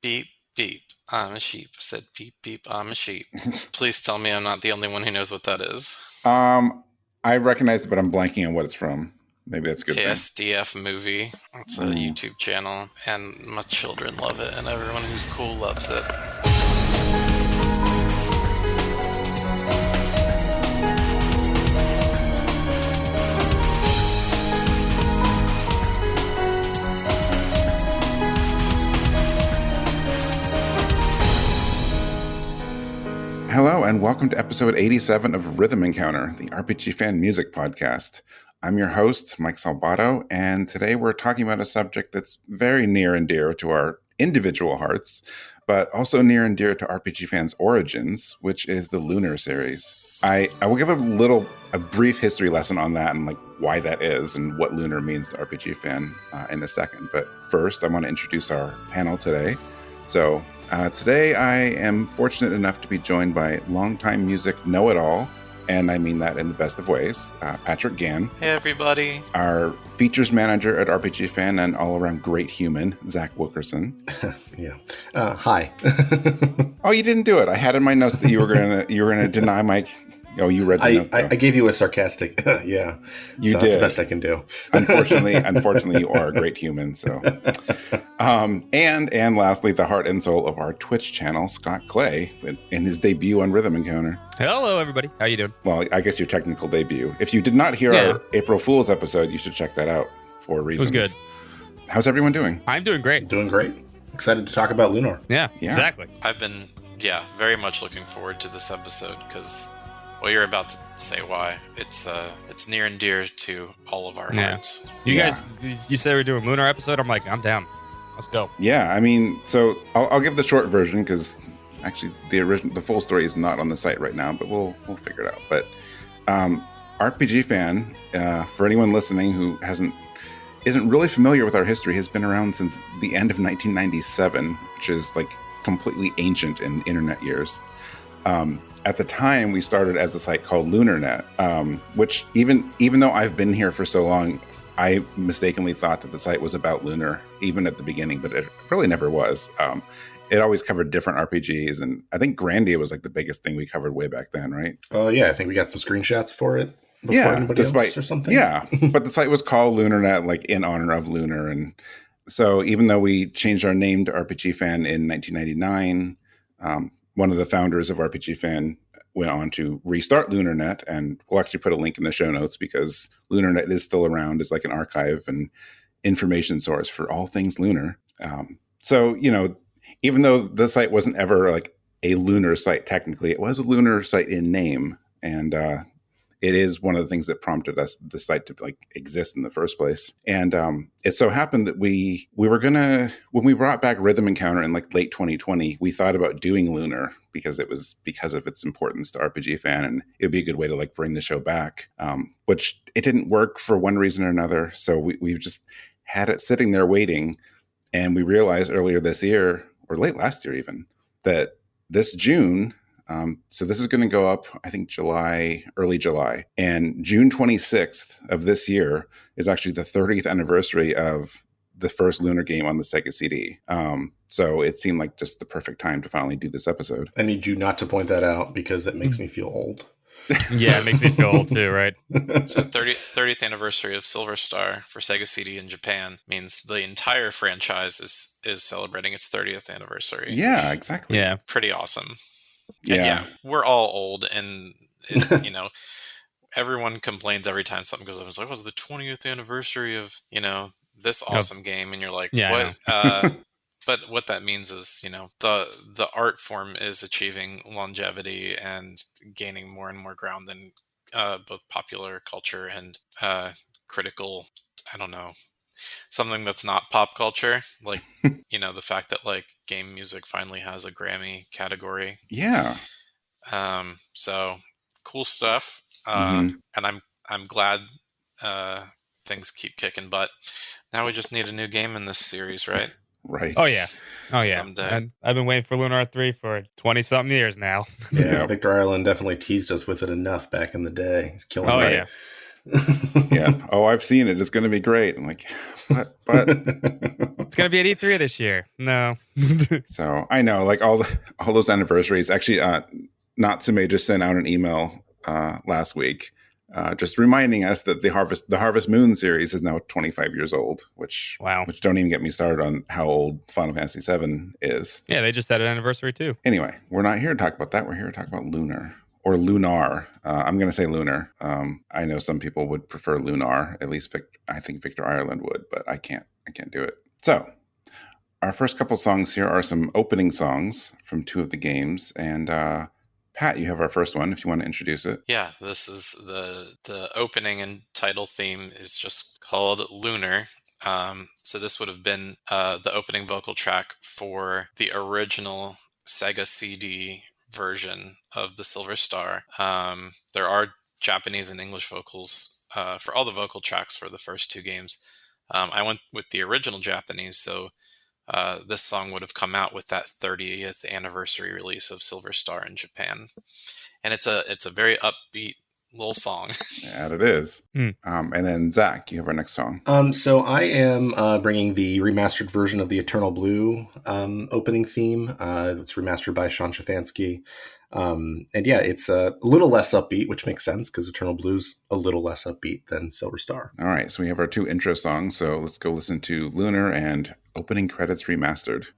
Beep, beep. I'm a sheep. I said beep, beep. I'm a sheep. Please tell me I'm not the only one who knows what that is. I recognize it, but I'm blanking on what it's from. Maybe that's a good thing. ASDF movie. It's a YouTube channel, and my children love it, and everyone who's cool loves it. Hello, and welcome to episode 87 of Rhythm Encounter, the RPG fan music podcast. I'm your host, Mike Salbato, and today we're talking about a subject that's very near and dear to our individual hearts, but also near and dear to RPG fans' origins, which is the Lunar series. I will give a brief history lesson on that and like why that is and what Lunar means to RPG fan in a second. But first, I want to introduce our panel today. So today I am fortunate enough to be joined by longtime music know-it-all, and I mean that in the best of ways, Patrick Gann. Hey, everybody. Our features manager at RPG Fan and all-around great human, Zach Wilkerson. Yeah. Hi. Oh, you didn't do it. I had in my notes that you were gonna deny my. Oh, you read the note. I gave you a sarcastic. Yeah, you did. That's the best I can do. Unfortunately, you are a great human. So, and lastly, the heart and soul of our Twitch channel, Scott Clay, in his debut on Rhythm Encounter. Hello, everybody. How you doing? Well, I guess your technical debut. If you did not hear our April Fool's episode, you should check that out for reasons. It was good. How's everyone doing? I'm doing great. Doing great. Excited to talk about Lunar. Yeah, exactly. I've been, very much looking forward to this episode because, well, you're about to say why. It's near and dear to all of our hearts. You guys, you said we're doing Lunar episode. I'm like, I'm down. Let's go. Yeah, I mean, so I'll give the short version because actually the full story is not on the site right now, but we'll figure it out. But RPG Fan, for anyone listening who isn't really familiar with our history, has been around since the end of 1997, which is like completely ancient in internet years. At the time, we started as a site called LunarNet, which even though I've been here for so long, I mistakenly thought that the site was about Lunar, even at the beginning, but it really never was. It always covered different RPGs, and I think Grandia was like the biggest thing we covered way back then, right? Yeah, I think we got some screenshots for it before anybody else or something. Yeah, but the site was called LunarNet, like in honor of Lunar, and so even though we changed our name to RPG Fan in 1999, one of the founders of RPG Fan went on to restart LunarNet, and we'll actually put a link in the show notes because LunarNet is still around as like an archive and information source for all things Lunar. So, even though the site wasn't ever like a Lunar site technically, it was a Lunar site in name, and it is one of the things that prompted the site to like exist in the first place. And it so happened that we were gonna, when we brought back Rhythm Encounter in like late 2020, we thought about doing Lunar because of its importance to RPG Fan, and it would be a good way to like bring the show back. Which it didn't work for one reason or another, so we've just had it sitting there waiting, and we realized earlier this year or late last year even that this June. So this is going to go up, I think, early July. And June 26th of this year is actually the 30th anniversary of the first Lunar game on the Sega CD. So it seemed like just the perfect time to finally do this episode. I need you not to point that out because that makes me feel old. Yeah, it makes me feel old too, right? So 30th anniversary of Silver Star for Sega CD in Japan means the entire franchise is celebrating its 30th anniversary. Yeah, exactly. Yeah. Pretty awesome. Yeah. And we're all old, and everyone complains every time something goes up. It's like, it was the 20th anniversary of this awesome game, and you're like, what? But what that means is, the art form is achieving longevity and gaining more and more ground in both popular culture and critical. I don't know. Something that's not pop culture, like the fact that like game music finally has a Grammy category. Yeah. So cool stuff. And I'm glad things keep kicking butt. Now we just need a new game in this series, right? Right. Oh yeah. Someday. I've been waiting for Lunar 3 for 20-something years now. Yeah, Victor Ireland definitely teased us with it enough back in the day. He's killing Yeah. Oh, I've seen it. It's going to be great. I'm like, but it's going to be at E3 this year. No. So I know, like all those anniversaries. Actually, Natsume just sent out an email last week, just reminding us that the Harvest Moon series is now 25 years old. Which don't even get me started on how old Final Fantasy VII is. Yeah, they just had an anniversary too. Anyway, we're not here to talk about that. We're here to talk about Lunar. Or Lunar. I'm going to say Lunar. I know some people would prefer Lunar. At least I think Victor Ireland would, but I can't do it. So our first couple songs here are some opening songs from two of the games. And Pat, you have our first one if you want to introduce it. Yeah, this is the opening and title theme is just called Lunar. So this would have been the opening vocal track for the original Sega CD version of the Silver Star. There are Japanese and English vocals for all the vocal tracks for the first two games. I went with the original Japanese, so this song would have come out with that 30th anniversary release of Silver Star in Japan, and it's a very upbeat little song. Yeah, it is. And then Zach, you have our next song. So I am bringing the remastered version of the Eternal Blue opening theme. It's remastered by Schafianski. And yeah, it's a little less upbeat, which makes sense because Eternal Blue's a little less upbeat than Silver Star. All right, so we have our two intro songs. So let's go listen to Lunar and Opening Credits Remastered.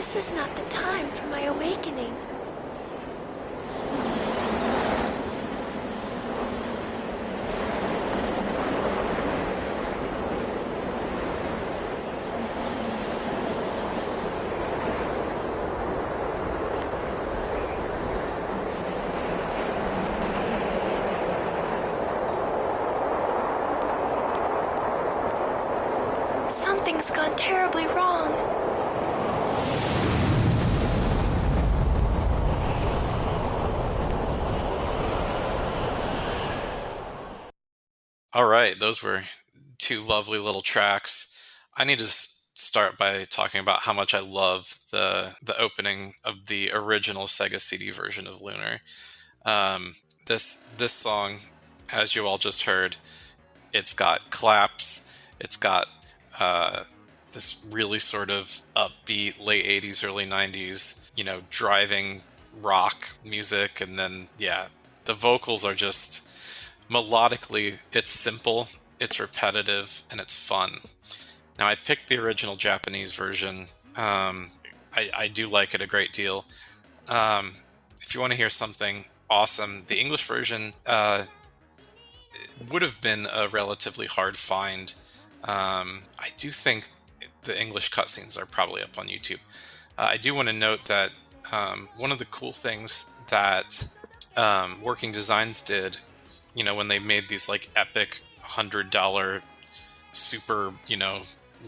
This is not the time for my awakening. Something's gone terribly wrong. All right, those were two lovely little tracks. I need to start by talking about how much I love the opening of the original Sega CD version of Lunar. This song, as you all just heard, it's got claps. It's got this really sort of upbeat late 80s, early 90s, driving rock music. And then, the vocals are just melodically, it's simple, it's repetitive, and it's fun. Now, I picked the original Japanese version. I do like it a great deal. If you want to hear something awesome, the English version would have been a relatively hard find. I do think the English cutscenes are probably up on YouTube. I do want to note that one of the cool things that Working Designs did, when they made these like epic $100 super,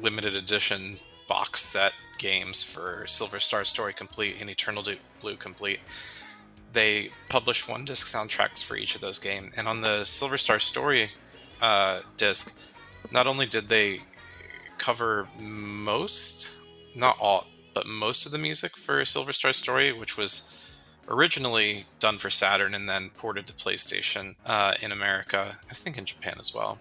limited edition box set games for Silver Star Story Complete and Eternal Blue Complete, they published 1-disc soundtracks for each of those games. And on the Silver Star Story disc, not only did they cover most, not all, but most of the music for Silver Star Story, which was originally done for Saturn and then ported to PlayStation in America, I think in Japan as well.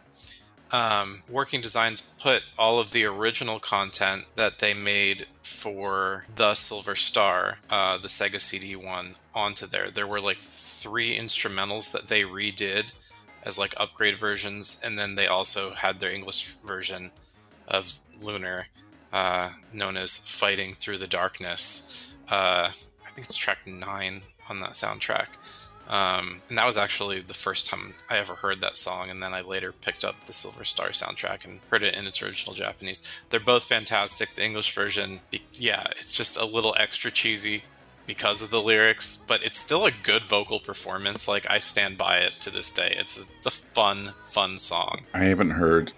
Working Designs put all of the original content that they made for the Silver Star, the Sega CD one, onto there. There were like 3 instrumentals that they redid as like upgrade versions, and then they also had their English version of Lunar, known as Fighting Through the Darkness. I think it's track 9 on that soundtrack. And that was actually the first time I ever heard that song, and then I later picked up the Silver Star soundtrack and heard it in its original Japanese. They're both fantastic. The English version, it's just a little extra cheesy because of the lyrics, but it's still a good vocal performance. Like, I stand by it to this day. It's a fun song. I haven't heard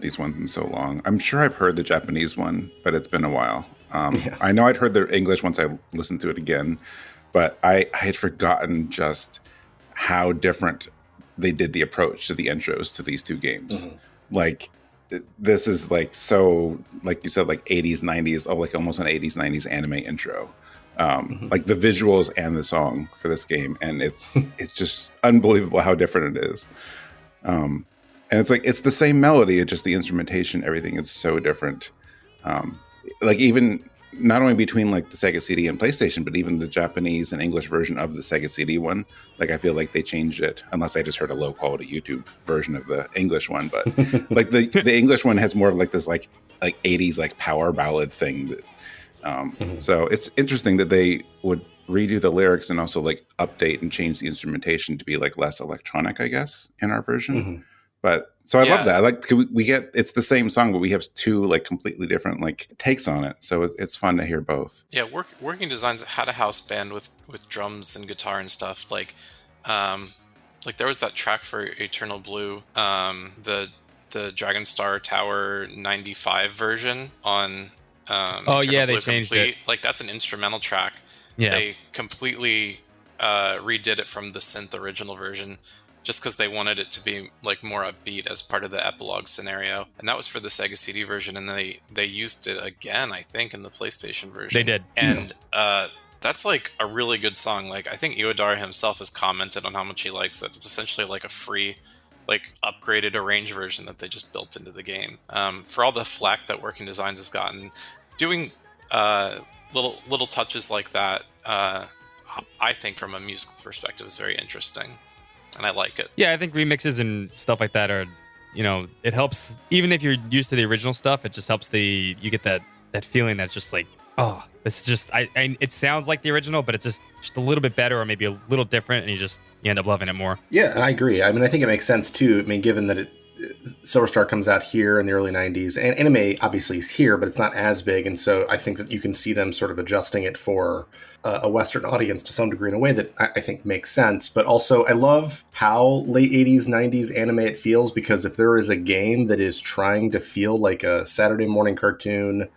these ones in so long. I'm sure I've heard the Japanese one, but it's been a while. I know I'd heard the English once I listened to it again, but I had forgotten just how different they did the approach to the intros to these two games. Mm-hmm. Like, this is like, so, like you said, like 80s, 90s, like almost an 80s, 90s anime intro. Like the visuals and the song for this game. And it's just unbelievable how different it is. And it's like, it's the same melody, it's just the instrumentation, everything is so different. Like even not only between like the Sega CD and PlayStation, but even the Japanese and English version of the Sega CD one. Like, I feel like they changed it, unless I just heard a low quality YouTube version of the English one. But like the English one has more of like this like 80s like power ballad thing. That, so it's interesting that they would redo the lyrics and also like update and change the instrumentation to be like less electronic, I guess, in our version. But so I love that. I like we get, it's the same song, but we have 2 like completely different like takes on it. So it's fun to hear both. Yeah, Working Designs had a house band with drums and guitar and stuff. Like there was that track for Eternal Blue, the Dragon Star Tower 95 version on Eternal they Blue changed Complete. it. Like, that's an instrumental track. Yeah. They completely redid it from the synth original version, just because they wanted it to be like more upbeat as part of the epilogue scenario. And that was for the Sega CD version, and they used it again, I think, in the PlayStation version. They did. And that's like a really good song. Like, I think Iwadare himself has commented on how much he likes it. It's essentially like a free, like, upgraded arranged version that they just built into the game. For all the flack that Working Designs has gotten, doing little touches like that, I think from a musical perspective is very interesting. And I like it. Yeah, I think remixes and stuff like that are, it helps. Even if you're used to the original stuff, it just helps you get that feeling that's just like Oh, it's just it sounds like the original, but it's just a little bit better or maybe a little different, and you end up loving it more. Yeah, and I agree. I mean, I think it makes sense too. I mean, given that Silver Star comes out here in the early 90s, and anime obviously is here, but it's not as big, and so I think that you can see them sort of adjusting it for a Western audience to some degree in a way that I think makes sense. But also, I love how late 80s, 90s anime it feels, because if there is a game that is trying to feel like a Saturday morning cartoon,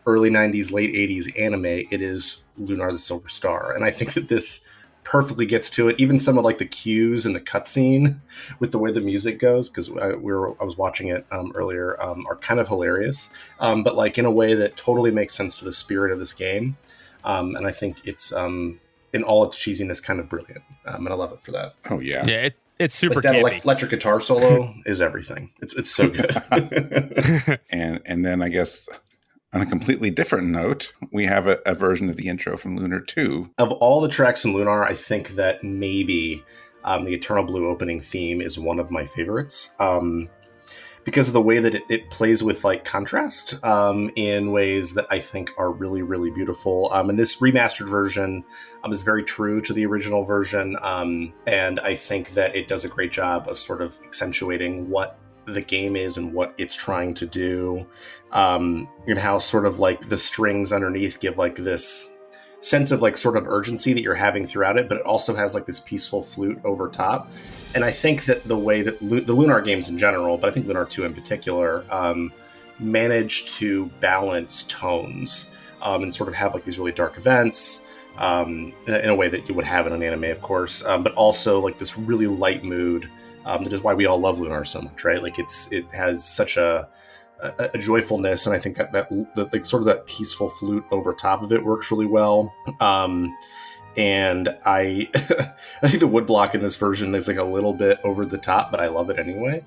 early 90s, late 80s anime, it is Lunar the Silver Star. And I think that this perfectly gets to it. Even some of like the cues and the cutscene with the way the music goes, because I was watching it earlier, are kind of hilarious, but like in a way that totally makes sense to the spirit of this game. And I think it's in all its cheesiness kind of brilliant, and I love it for that. Oh yeah, yeah, it's super like that campy. Electric guitar solo is everything. It's so good. and then I guess on a completely different note, we have a version of the intro from Lunar 2. Of all the tracks in Lunar, I think that maybe the Eternal Blue opening theme is one of my favorites, because of the way that it plays with like contrast in ways that I think are really, really beautiful. And this remastered version is very true to the original version, and I think that it does a great job of sort of accentuating what the game is and what it's trying to do, and how sort of like the strings underneath give like this sense of like sort of urgency that you're having throughout it, but it also has like this peaceful flute over top. And I think that the way that the Lunar games in general, but I think Lunar 2 in particular, manage to balance tones and sort of have like these really dark events in a way that you would have in an anime, of course, but also like this really light mood. That is why we all love Lunar so much, right? Like it has such a joyfulness, and I think that like sort of that peaceful flute over top of it works really well. And I I think the woodblock in this version is like a little bit over the top, but I love it anyway,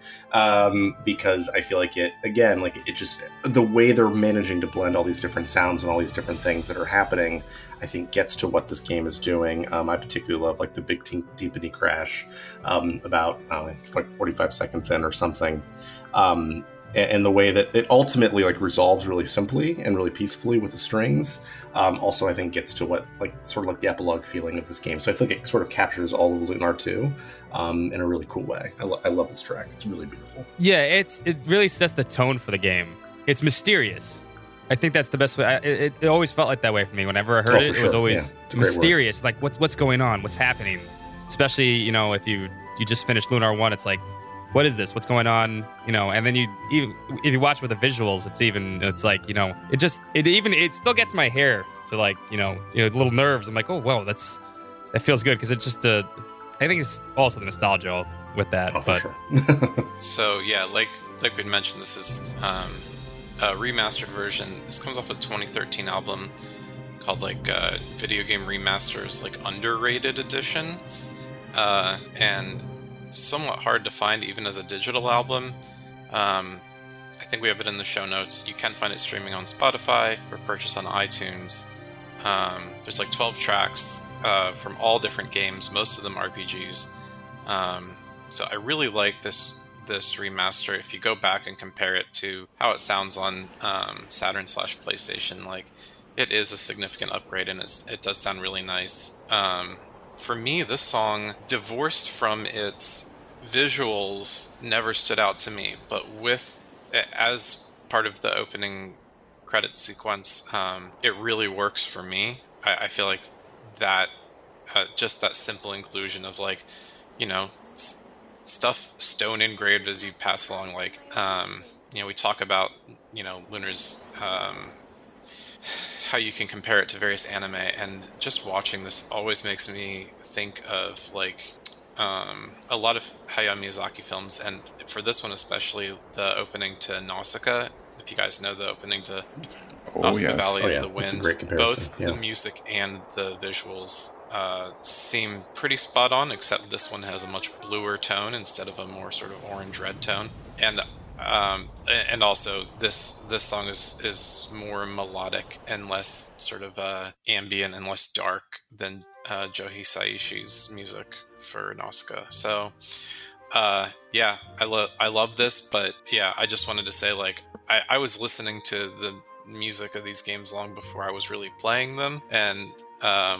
because I feel like it just, the way they're managing to blend all these different sounds and all these different things that are happening, I think gets to what this game is doing. I particularly love like the big timpani crash about like 45 seconds in or something. And the way that it ultimately like resolves really simply and really peacefully with the strings, also I think gets to what like sort of like the epilogue feeling of this game. So I feel like it sort of captures all of Lunar 2 in a really cool way. I love this track. It's really beautiful. Yeah, it really sets the tone for the game. It's mysterious. I think that's the best way. It always felt like that way for me. Whenever I heard it, it was always mysterious. Like what's going on? What's happening? Especially if you just finished Lunar 1, it's like, what is this? What's going on? And then if you watch with the visuals, it's like, it still gets my hair to like, little nerves. I'm like, oh, wow, that feels good. Cause it's just I think it's also the nostalgia with that. Oh, but for sure. So yeah, like we'd mentioned, this is a remastered version. This comes off a 2013 album called like Video Game Remasters, like Underrated Edition. And somewhat hard to find even as a digital album. I think we have it in the show notes. You can find it streaming on Spotify for purchase on iTunes. There's like 12 tracks from all different games, most of them RPGs. So I really like this remaster. If you go back and compare it to how it sounds on Saturn/PlayStation, like it is a significant upgrade, and it does sound really nice. For me, this song, divorced from its visuals, never stood out to me. But as part of the opening credit sequence, it really works for me. I feel like that, just that simple inclusion of like, stuff stone engraved as you pass along. Like, we talk about, Lunar's, how you can compare it to various anime, and just watching this always makes me think of like a lot of Hayao Miyazaki films, and for this one especially, the opening to Nausicaa. If you guys know the opening to Nausicaa Valley of the Wind, both the music and the visuals seem pretty spot on, except this one has a much bluer tone instead of a more sort of orange red tone. And also this song is more melodic and less sort of ambient and less dark than Joe Hisaishi's music for Nausicaa. So I love this, but yeah, I just wanted to say, like, I was listening to music of these games long before I was really playing them. And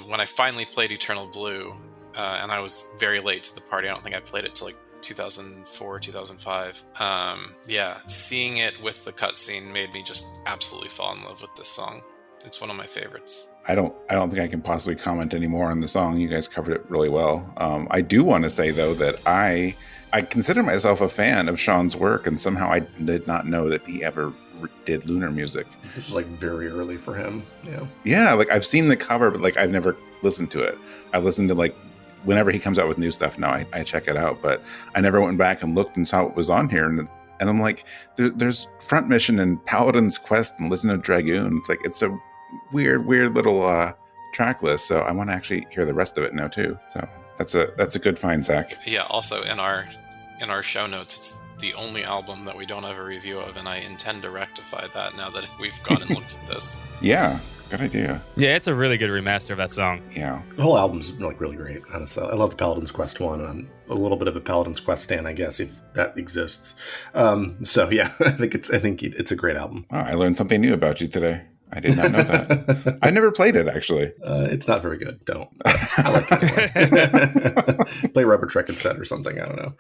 when I finally played Eternal Blue, and I was very late to the party, I don't think I played it till like 2004, 2005. Seeing it with the cutscene made me just absolutely fall in love with this song. It's one of my favorites. I don't think I can possibly comment any more on the song. You guys covered it really well. I do want to say though that I consider myself a fan of Sean's work, and somehow I did not know that he ever did Lunar music. This is like very early for him. Yeah, like I've seen the cover, but like I've never listened to it. I've listened to like whenever he comes out with new stuff now, I check it out, but I never went back and looked and saw what was on here. And I'm like, there's Front Mission and Paladin's Quest and Legend of Dragoon. It's like, it's a weird little track list. So I want to actually hear the rest of it now too. So that's a good find, Zach. Yeah. Also in our show notes, it's the only album that we don't have a review of, and I intend to rectify that now that we've gone and looked at this. Yeah. Good idea. Yeah, it's a really good remaster of that song. Yeah. The whole album's like really great, honestly. I love the Paladin's Quest one. I'm a little bit of a Paladin's Quest stan, I guess, if that exists. So yeah, I think it's a great album. Wow, I learned something new about you today. I did not know that. I never played it, actually. It's not very good. Don't. I like it. Play Rubber Trek instead or something. I don't know.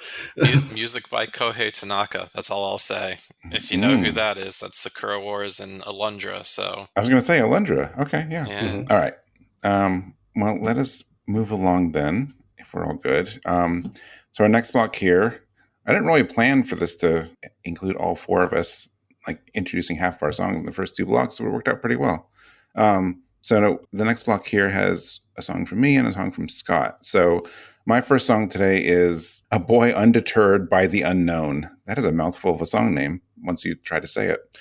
Music by Kohei Tanaka. That's all I'll say. If you know who that is, that's Sakura Wars and Alundra. So I was going to say Alundra. Okay, yeah. Mm-hmm. All right. Well, let us move along then, if we're all good. So our next block here, I didn't really plan for this to include all four of us like introducing half of our songs in the first two blocks, so it worked out pretty well. So the next block here has a song from me and a song from Scott. So my first song today is A Boy Undeterred by the Unknown. That is a mouthful of a song name once you try to say it.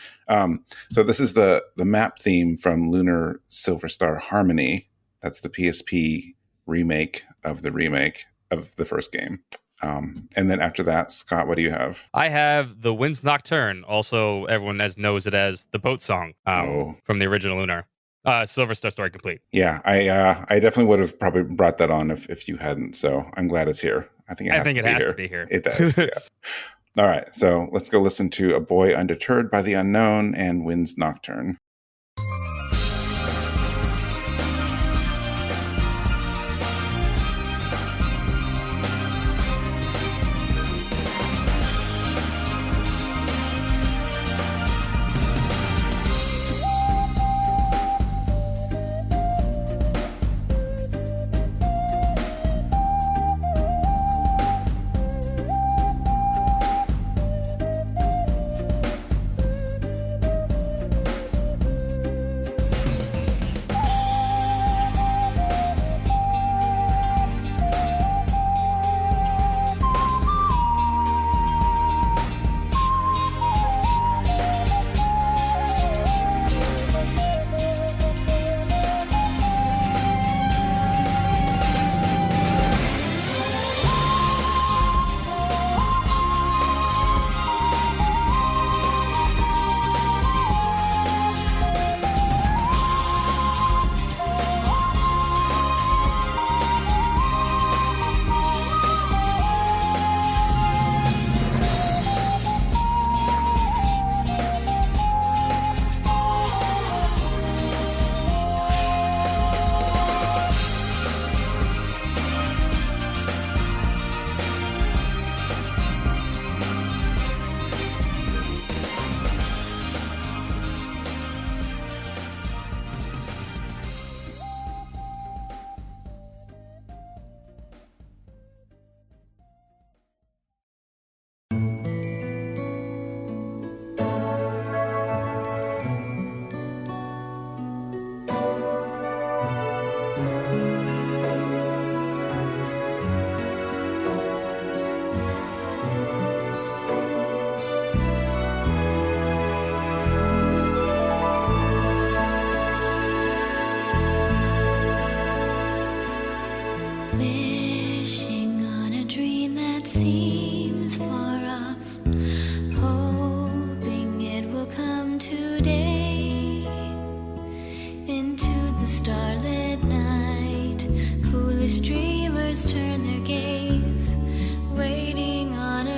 So this is the map theme from Lunar Silver Star Harmony. That's the PSP remake of the first game. And then after that, Scott, what do you have? I have the Wind's Nocturne. Also, everyone knows it as the boat song from the original Lunar. Silver Star Story Complete. Yeah, I definitely would have probably brought that on if you hadn't. So I'm glad it's here. I think it has to be here. It does. Yeah. All right, so let's go listen to A Boy Undeterred by the Unknown and Wind's Nocturne.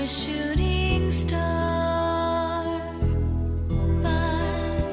Shooting star, but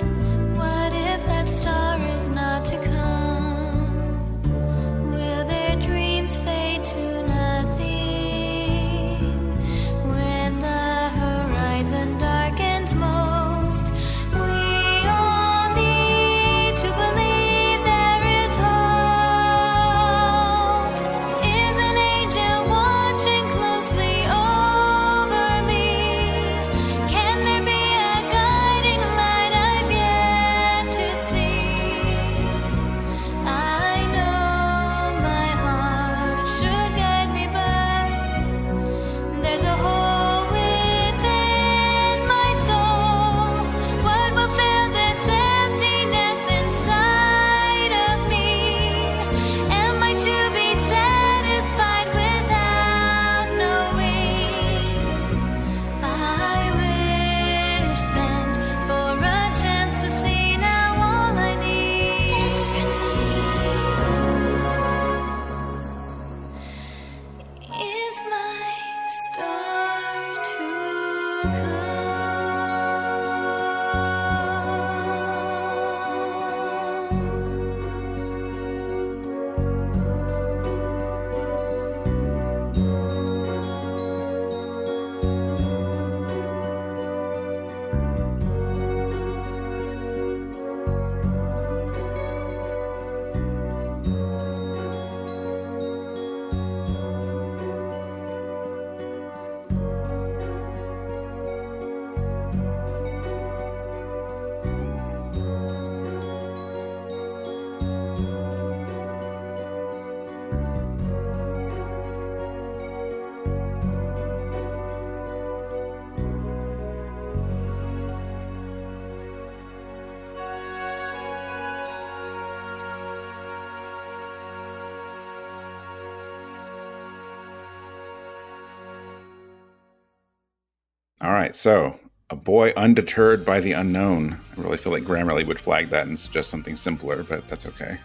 All right, so a boy undeterred by the unknown. I really feel like Grammarly would flag that and suggest something simpler, but that's okay.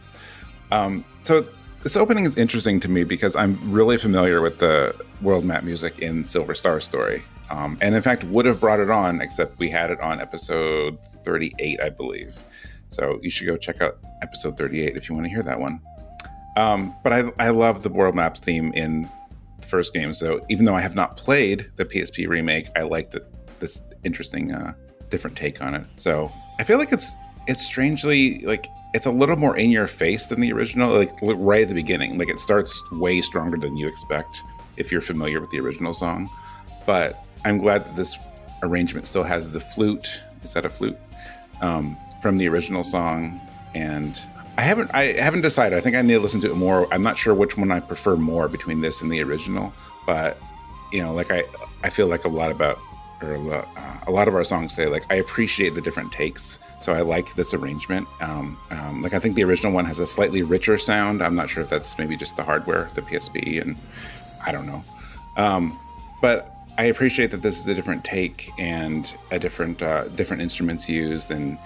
So this opening is interesting to me because I'm really familiar with the world map music in Silver Star Story. And in fact, would have brought it on, except we had it on episode 38, I believe. So you should go check out episode 38 if you want to hear that one. But I love the world maps theme in the first game. So even though I have not played the PSP remake, I like this interesting, different take on it. So I feel like it's strangely like it's a little more in your face than the original. Like right at the beginning, like it starts way stronger than you expect if you're familiar with the original song. But I'm glad that this arrangement still has the flute. Is that a flute? From the original song. And I haven't decided. I think I need to listen to it more. I'm not sure which one I prefer more between this and the original. But like I feel like a lot of our songs say, like, I appreciate the different takes. So I like this arrangement. Like I think the original one has a slightly richer sound. I'm not sure if that's maybe just the hardware, the PSP, and I don't know. But I appreciate that this is a different take and a different instruments used. And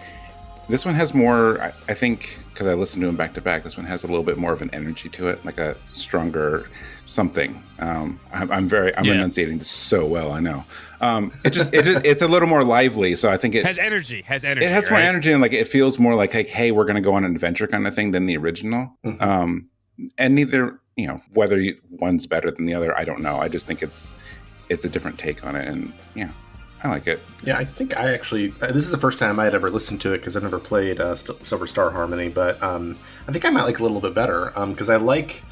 this one has more, I think, because I listened to them back to back, this one has a little bit more of an energy to it, like a stronger something. I'm enunciating this so well, I know. It's a little more lively, so I think it has energy. It has more energy, and like it feels more like hey, we're going to go on an adventure kind of thing than the original. Mm-hmm. And neither, whether one's better than the other, I don't know. I just think it's a different take on it, and I like it. Yeah, I think I actually this is the first time I had ever listened to it because I've never played Silver Star Harmony, but I think I might like it a little bit better because I like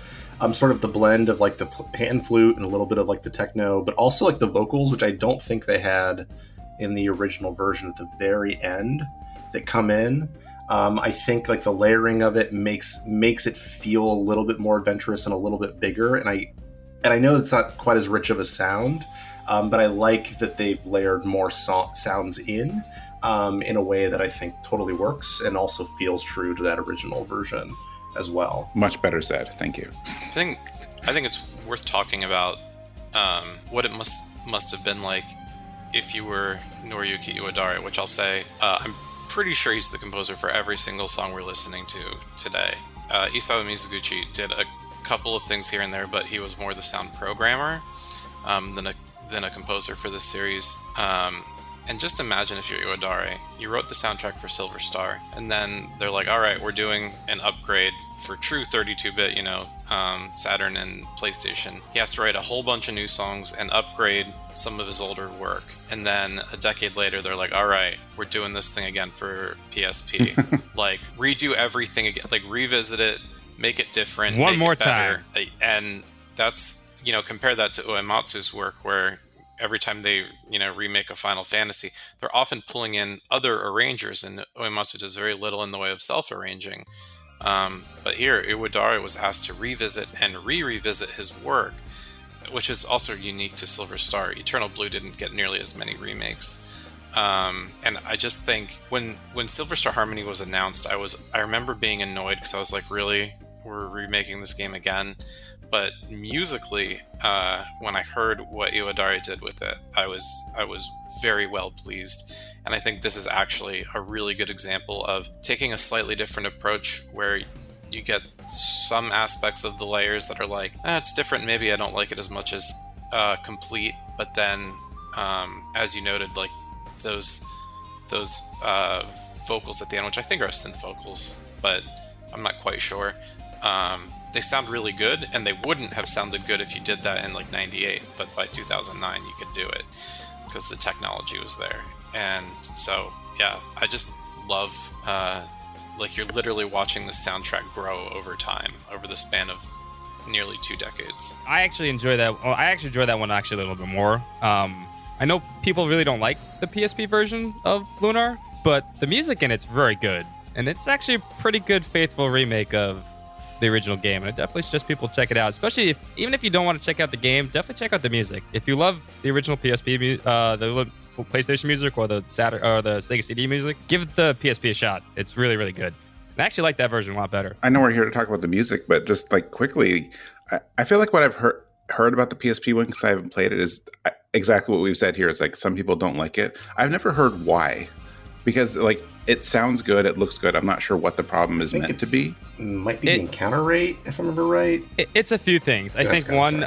sort of the blend of like the pan flute and a little bit of like the techno, but also like the vocals, which I don't think they had in the original version at the very end that come in. I think like the layering of it makes it feel a little bit more adventurous and a little bit bigger, and I know it's not quite as rich of a sound, but I like that they've layered more sounds in a way that I think totally works and also feels true to that original version as well. Much better said. Thank you. I think it's worth talking about what it must have been like if you were Noriyuki Iwadare, which I'll say I'm pretty sure he's the composer for every single song we're listening to today. Isawa Mizuguchi did a couple of things here and there, but he was more the sound programmer than a composer for this series. And just imagine if you're Iwadare, you wrote the soundtrack for Silver Star, and then they're like, all right, we're doing an upgrade for true 32-bit, Saturn and PlayStation. He has to write a whole bunch of new songs and upgrade some of his older work. And then a decade later, they're like, all right, we're doing this thing again for PSP. Like, redo everything again, like revisit it, make it different, one more time. And that's, compare that to Uematsu's work, where every time they, remake a Final Fantasy, they're often pulling in other arrangers, and Uematsu does very little in the way of self-arranging. But here, Iwadare was asked to revisit and revisit his work, which is also unique to Silver Star. Eternal Blue didn't get nearly as many remakes. And I just think when Silver Star Harmony was announced, I remember being annoyed because I was like, really? We're remaking this game again? But musically, when I heard what Iwadare did with it, I was very well pleased. And I think this is actually a really good example of taking a slightly different approach where you get some aspects of the layers that are like, it's different, maybe I don't like it as much as complete. But then, as you noted, like those vocals at the end, which I think are synth vocals, but I'm not quite sure. They sound really good, and they wouldn't have sounded good if you did that in like 98, but by 2009 you could do it because the technology was there. And so, yeah, I just love, like you're literally watching the soundtrack grow over time, over the span of nearly 2 decades. I actually enjoy that. Well, I actually enjoy that one actually a little bit more. I know people really don't like the PSP version of Lunar, but the music in it's very good. And it's actually a pretty good, faithful remake of the original game, and I definitely suggest people check it out. Especially even if you don't want to check out the game, definitely check out the music. If you love the original PSP, the PlayStation music, or the Saturn or the Sega CD music, give the PSP a shot. It's really, really good. I actually like that version a lot better. I know we're here to talk about the music, but just like quickly, I feel like what I've heard about the PSP one, because I haven't played it, is exactly what we've said here. It's like some people don't like it. I've never heard why, because like it sounds good, it looks good. I'm not sure what the problem is meant to be. Might be the encounter rate, if I remember right. It's a few things. I think one,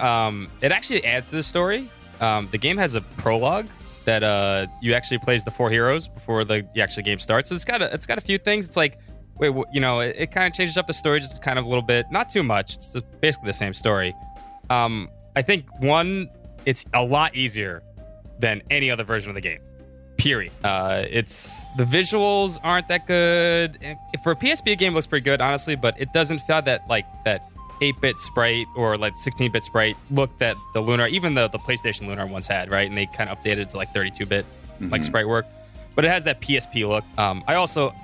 it actually adds to the story. The game has a prologue that you actually plays the 4 heroes before the actual game starts. So it's got a few things. It's like, wait, it kind of changes up the story just kind of a little bit, not too much. It's basically the same story. I think one, it's a lot easier than any other version of the game. Period. It's the visuals aren't that good. For a PSP game, it looks pretty good, honestly, but it doesn't feel that 8-bit sprite or like 16-bit sprite look that the Lunar, even the PlayStation Lunar once had, right? And they kind of updated to like 32-bit like sprite work, but it has that PSP look.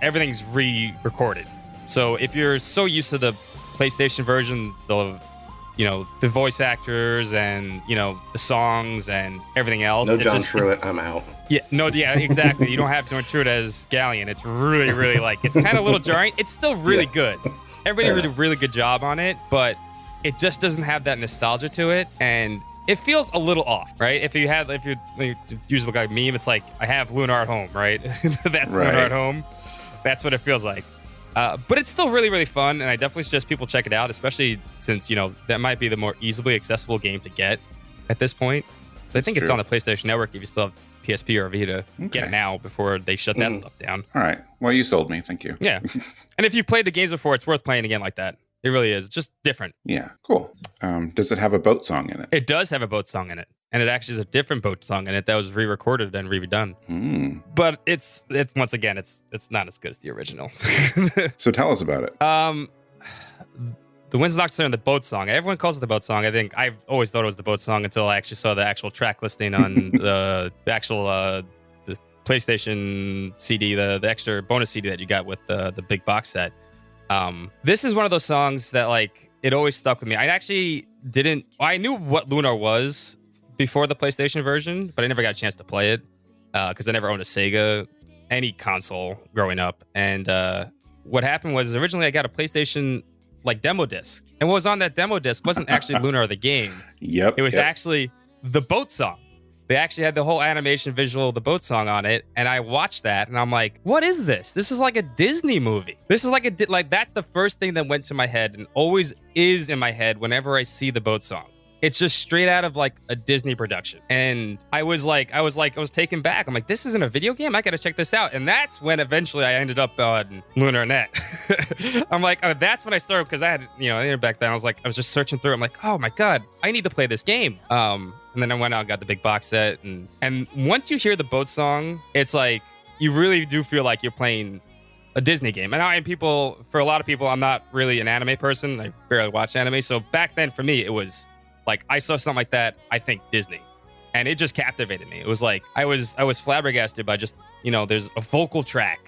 Everything's re-recorded. So if you're so used to the PlayStation version, the voice actors and the songs and everything else. No John Truitt, I'm out. Yeah, exactly. You don't have John Truitt as Galleon. It's really, really it's kind of a little jarring. It's still really good. Everybody did a really good job on it, but it just doesn't have that nostalgia to it, and it feels a little off, right? If you use the meme, it's like I have Lunar at home, right? That's right. Lunar at home. That's what it feels like. But it's still really, really fun, and I definitely suggest people check it out, especially since, that might be the more easily accessible game to get at this point. So I think it's on the PlayStation Network if you still have PSP or Vita. Okay. Get it now before they shut that stuff down. All right. Well, you sold me. Thank you. Yeah. And if you've played the games before, it's worth playing again like that. It really is. It's just different. Yeah. Cool. Does it have a boat song in it? It does have a boat song in it. And it actually is a different boat song in it that was re-recorded and redone. But it's once again, it's not as good as the original. So tell us about it. The Wind's Nocturne, the boat song. Everyone calls it the boat song. I think I've always thought it was the boat song until I actually saw the actual track listing on the PlayStation CD, the extra bonus CD that you got with the big box set. This is one of those songs that it always stuck with me. I knew what Lunar was before the PlayStation version, but I never got a chance to play it because I never owned a Sega, any console growing up. And what happened was originally I got a PlayStation demo disc, and what was on that demo disc wasn't actually Lunar the game. Yep. It was actually the boat song. They actually had the whole animation visual of the boat song on it, and I watched that, and I'm like, what is this? This is like a Disney movie. This is that's the first thing that went to my head and always is in my head whenever I see the boat song. It's just straight out of a Disney production. And I was taken back. I'm like, this isn't a video game? I gotta check this out. And that's when eventually I ended up on LunarNet. I'm like, oh, that's when I started, because I had, back then I was just searching through. I'm like, oh my God, I need to play this game. And then I went out and got the big box set. And once you hear the boat song, it's like, you really do feel like you're playing a Disney game. And for a lot of people, I'm not really an anime person. I barely watch anime. So back then for me, it was I saw something like that, I think Disney, and it just captivated me. It was I was flabbergasted by just, there's a vocal track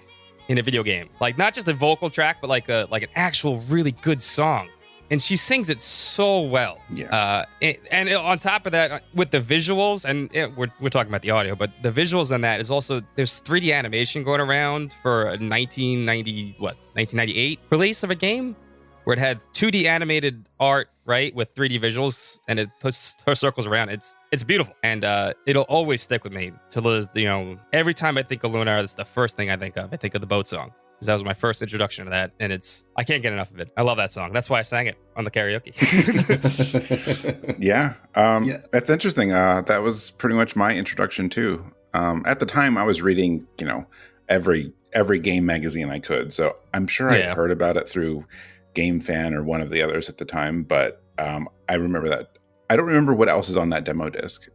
in a video game, not just a vocal track, but an actual really good song, and she sings it so well. Yeah. And on top of that, with the visuals, and we're talking about the audio, but the visuals on that is also, there's 3D animation going around for a 1998 release of a game, where it had 2D animated art, right, with 3D visuals, and it puts her circles around. It's beautiful, and it'll always stick with me till every time I think of Lunar, that's the first thing I think of. I think of the boat song, because that was my first introduction to that, and I can't get enough of it. I love that song. That's why I sang it on the karaoke. Yeah, that's interesting. That was pretty much my introduction too. At the time, I was reading, every game magazine I could, so I'm sure I heard about it through Game Fan or one of the others at the time, but I remember that. I don't remember what else is on that demo disc.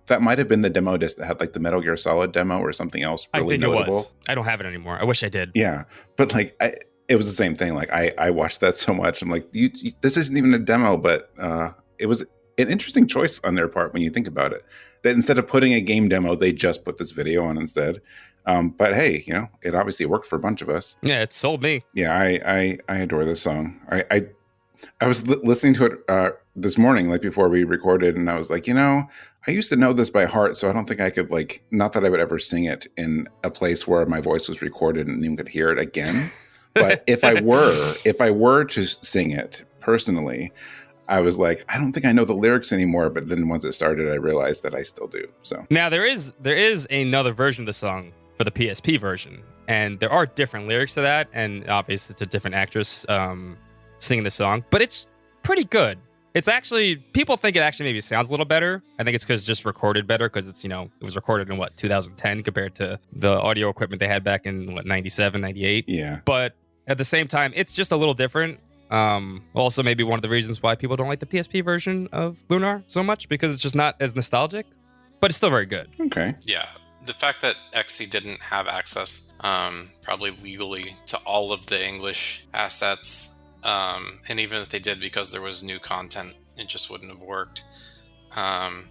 That might have been the demo disc that had the Metal Gear Solid demo or something else really notable. It was. I don't have it anymore. I wish I did. Yeah, but it was the same thing. I watched that so much. I'm like, this isn't even a demo, but it was an interesting choice on their part when you think about it. That instead of putting a game demo, they just put this video on instead. But hey, it obviously worked for a bunch of us. Yeah, it sold me. Yeah, I adore this song. I was listening to it this morning, before we recorded, and I was like, I used to know this by heart, so I don't think I could not that I would ever sing it in a place where my voice was recorded and anyone could hear it again. But if I were to sing it personally, I was like, I don't think I know the lyrics anymore. But then once it started, I realized that I still do. So now there is another version of the song for the PSP version, and there are different lyrics to that, and obviously it's a different actress singing the song, but it's pretty good. It's actually, people think it actually maybe sounds a little better. I think it's because it's just recorded better, because it's, it was recorded in 2010 compared to the audio equipment they had back in 97, 98. Yeah. But at the same time, it's just a little different. Also, maybe one of the reasons why people don't like the PSP version of Lunar so much, because it's just not as nostalgic, but it's still very good. Okay. Yeah. The fact that XC didn't have access, probably legally, to all of the English assets, and even if they did, because there was new content, it just wouldn't have worked.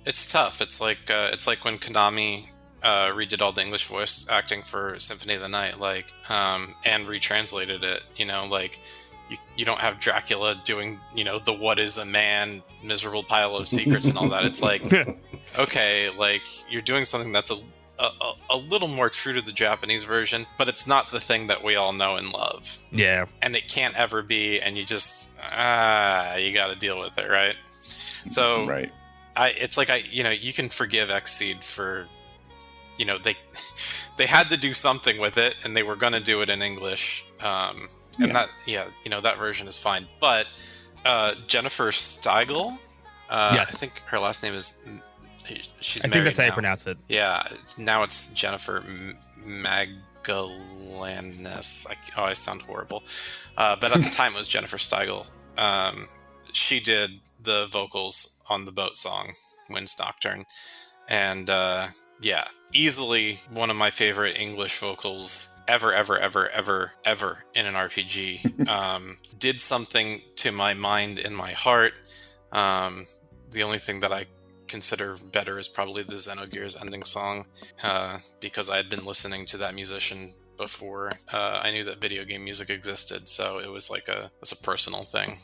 It's tough. It's like when Konami redid all the English voice acting for Symphony of the Night, and retranslated it. You don't have Dracula doing, the what is a man, miserable pile of secrets and all that. It's like, okay, you're doing something that's a little more true to the Japanese version, but it's not the thing that we all know and love. Yeah. And it can't ever be, and you just, you got to deal with it, right? So, right. You can forgive Xseed for, they had to do something with it, and they were going to do it in English. That version is fine. But Jennifer Steigl, yes. I think her last name is... She's I married think that's how you now. pronounce it. Yeah, now it's Jennifer Magalanis. I sound horrible. But at the time it was Jennifer Steigl. She did the vocals on the boat song, Wind's Nocturne. And easily one of my favorite English vocals ever in an RPG. Did something to my mind and my heart. The only thing that I consider better is probably the Xenogears ending song, because I had been listening to that musician before I knew that video game music existed, so it was a personal thing.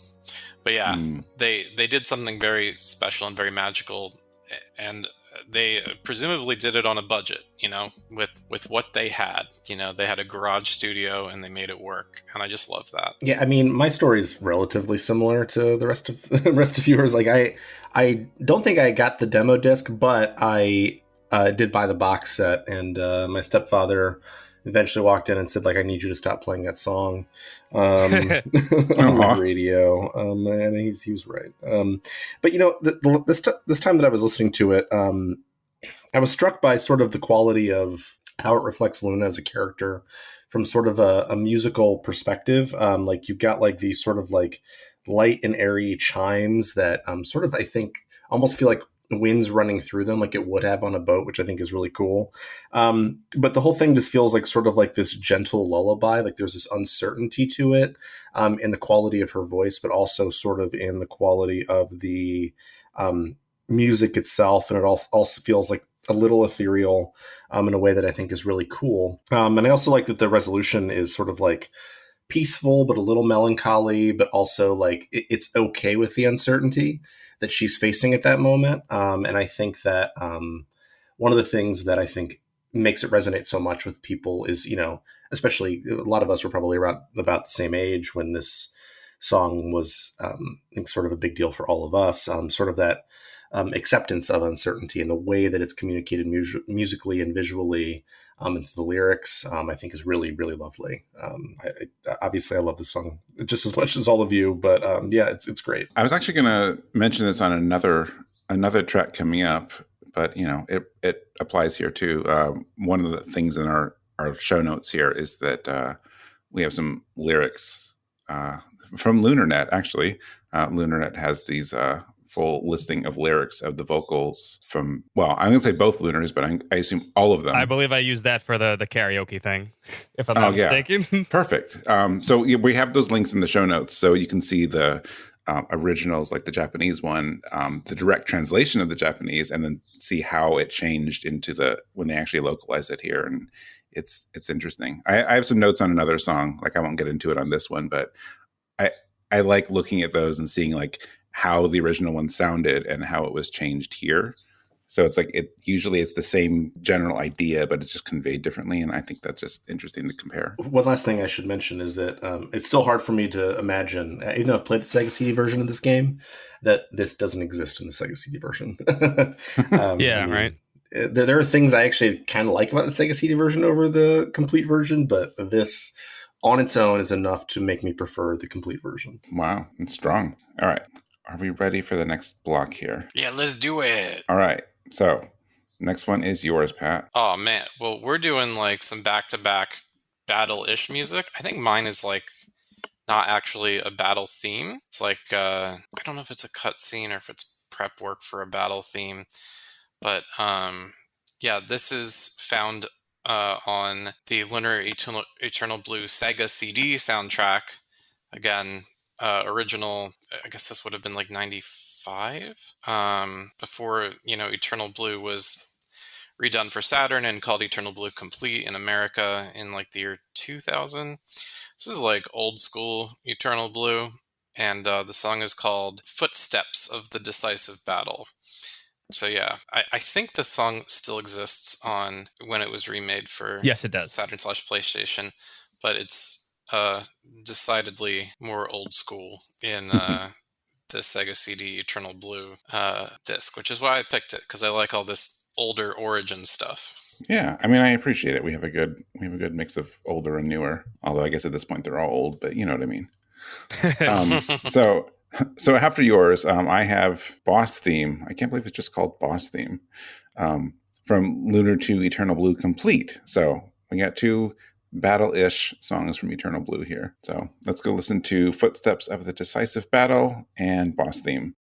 But yeah, they did something very special and very magical, and they presumably did it on a budget, with what they had. They had a garage studio and they made it work, and I just love that. Yeah, I mean, my story is relatively similar to the rest of yours. I don't think I got the demo disc, but I did buy the box set, and my stepfather eventually walked in and said, I need you to stop playing that song on the radio. And he was right. But this time that I was listening to it, I was struck by sort of the quality of how it reflects Luna as a character from sort of a musical perspective. You've got these sort of light and airy chimes that sort of, I think, almost feel like winds running through them, like it would have on a boat, which I think is really cool. But the whole thing just feels sort of like this gentle lullaby. There's this uncertainty to it, in the quality of her voice, but also sort of in the quality of the music itself. And it also feels like a little ethereal in a way that I think is really cool. And I also like that the resolution is sort of peaceful, but a little melancholy, but also it's okay with the uncertainty that she's facing at that moment. And I think that one of the things that I think makes it resonate so much with people is, especially a lot of us were probably about the same age when this song was sort of a big deal for all of us, sort of that acceptance of uncertainty and the way that it's communicated musically and visually into the lyrics, I think is really, really lovely. Obviously I love this song just as much as all of you, but it's great. I was actually going to mention this on another track coming up, but it applies here too. One of the things in our show notes here is that we have some lyrics from LunarNet. Actually, LunarNet has these full listing of lyrics of the vocals from, well, I'm going to say both Lunars, but I assume all of them. I believe I used that for the karaoke thing, if I'm not mistaken. Perfect. So we have those links in the show notes, so you can see the originals, like the Japanese one, the direct translation of the Japanese, and then see how it changed into when they actually localized it here. And it's interesting. I have some notes on another song. I won't get into it on this one, but I like looking at those and seeing how the original one sounded and how it was changed here. So it's like usually it's the same general idea, but it's just conveyed differently. And I think that's just interesting to compare. One last thing I should mention is that it's still hard for me to imagine, even though I've played the Sega CD version of this game, that this doesn't exist in the Sega CD version. Right. There are things I actually kind of like about the Sega CD version over the complete version, but this on its own is enough to make me prefer the complete version. Wow, it's strong. All right. Are we ready for the next block here? Yeah, let's do it. All right. So, next one is yours, Pat. Oh, man. Well, we're doing like some back-to-back battle-ish music. I think mine is like not actually a battle theme. It's like, I don't know if it's a cutscene or if it's prep work for a battle theme. But yeah, this is found on the Lunar Eternal Blue Sega CD soundtrack. Again, original, I guess this would have been like 95, before, Eternal Blue was redone for Saturn and called Eternal Blue Complete in America in like the year 2000. This is like old school Eternal Blue, and the song is called Footsteps of the Decisive Battle. So yeah, I think the song still exists on when it was remade for yes, it does. Saturn/PlayStation, but it's decidedly more old school in the Sega CD Eternal Blue disc, which is why I picked it, because I like all this older origin stuff. Yeah, I mean, I appreciate it. We have a good mix of older and newer. Although I guess at this point they're all old, but you know what I mean. So after yours, I have Boss Theme. I can't believe it's just called Boss Theme, from Lunar to Eternal Blue Complete. So we got two battle-ish songs from Eternal Blue here. So let's go listen to Footsteps of the Decisive Battle and Boss Theme.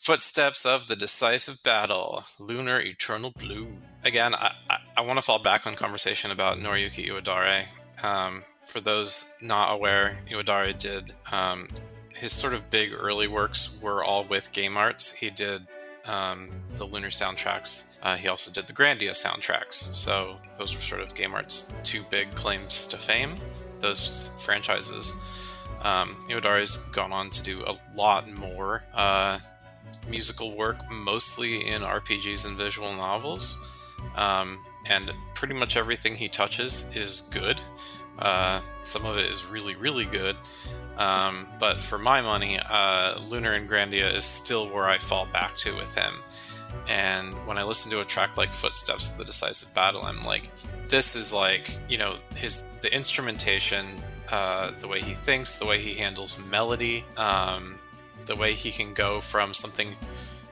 Footsteps of the Decisive Battle, Lunar Eternal Blue. Again, I want to fall back on conversation about Noriyuki Iwadare. For those not aware, Iwadare did his sort of big early works were all with Game Arts. He did the Lunar soundtracks. He also did the Grandia soundtracks. So those were sort of Game Arts' two big claims to fame, those franchises. Iwadare's gone on to do a lot more musical work, mostly in RPGs and visual novels. And pretty much everything he touches is good. Some of it is really, really good. But for my money, Lunar and Grandia is still where I fall back to with him. And when I listen to a track like Footsteps of the Decisive Battle, I'm like, this is like, the instrumentation, the way he thinks, the way he handles melody, the way he can go from something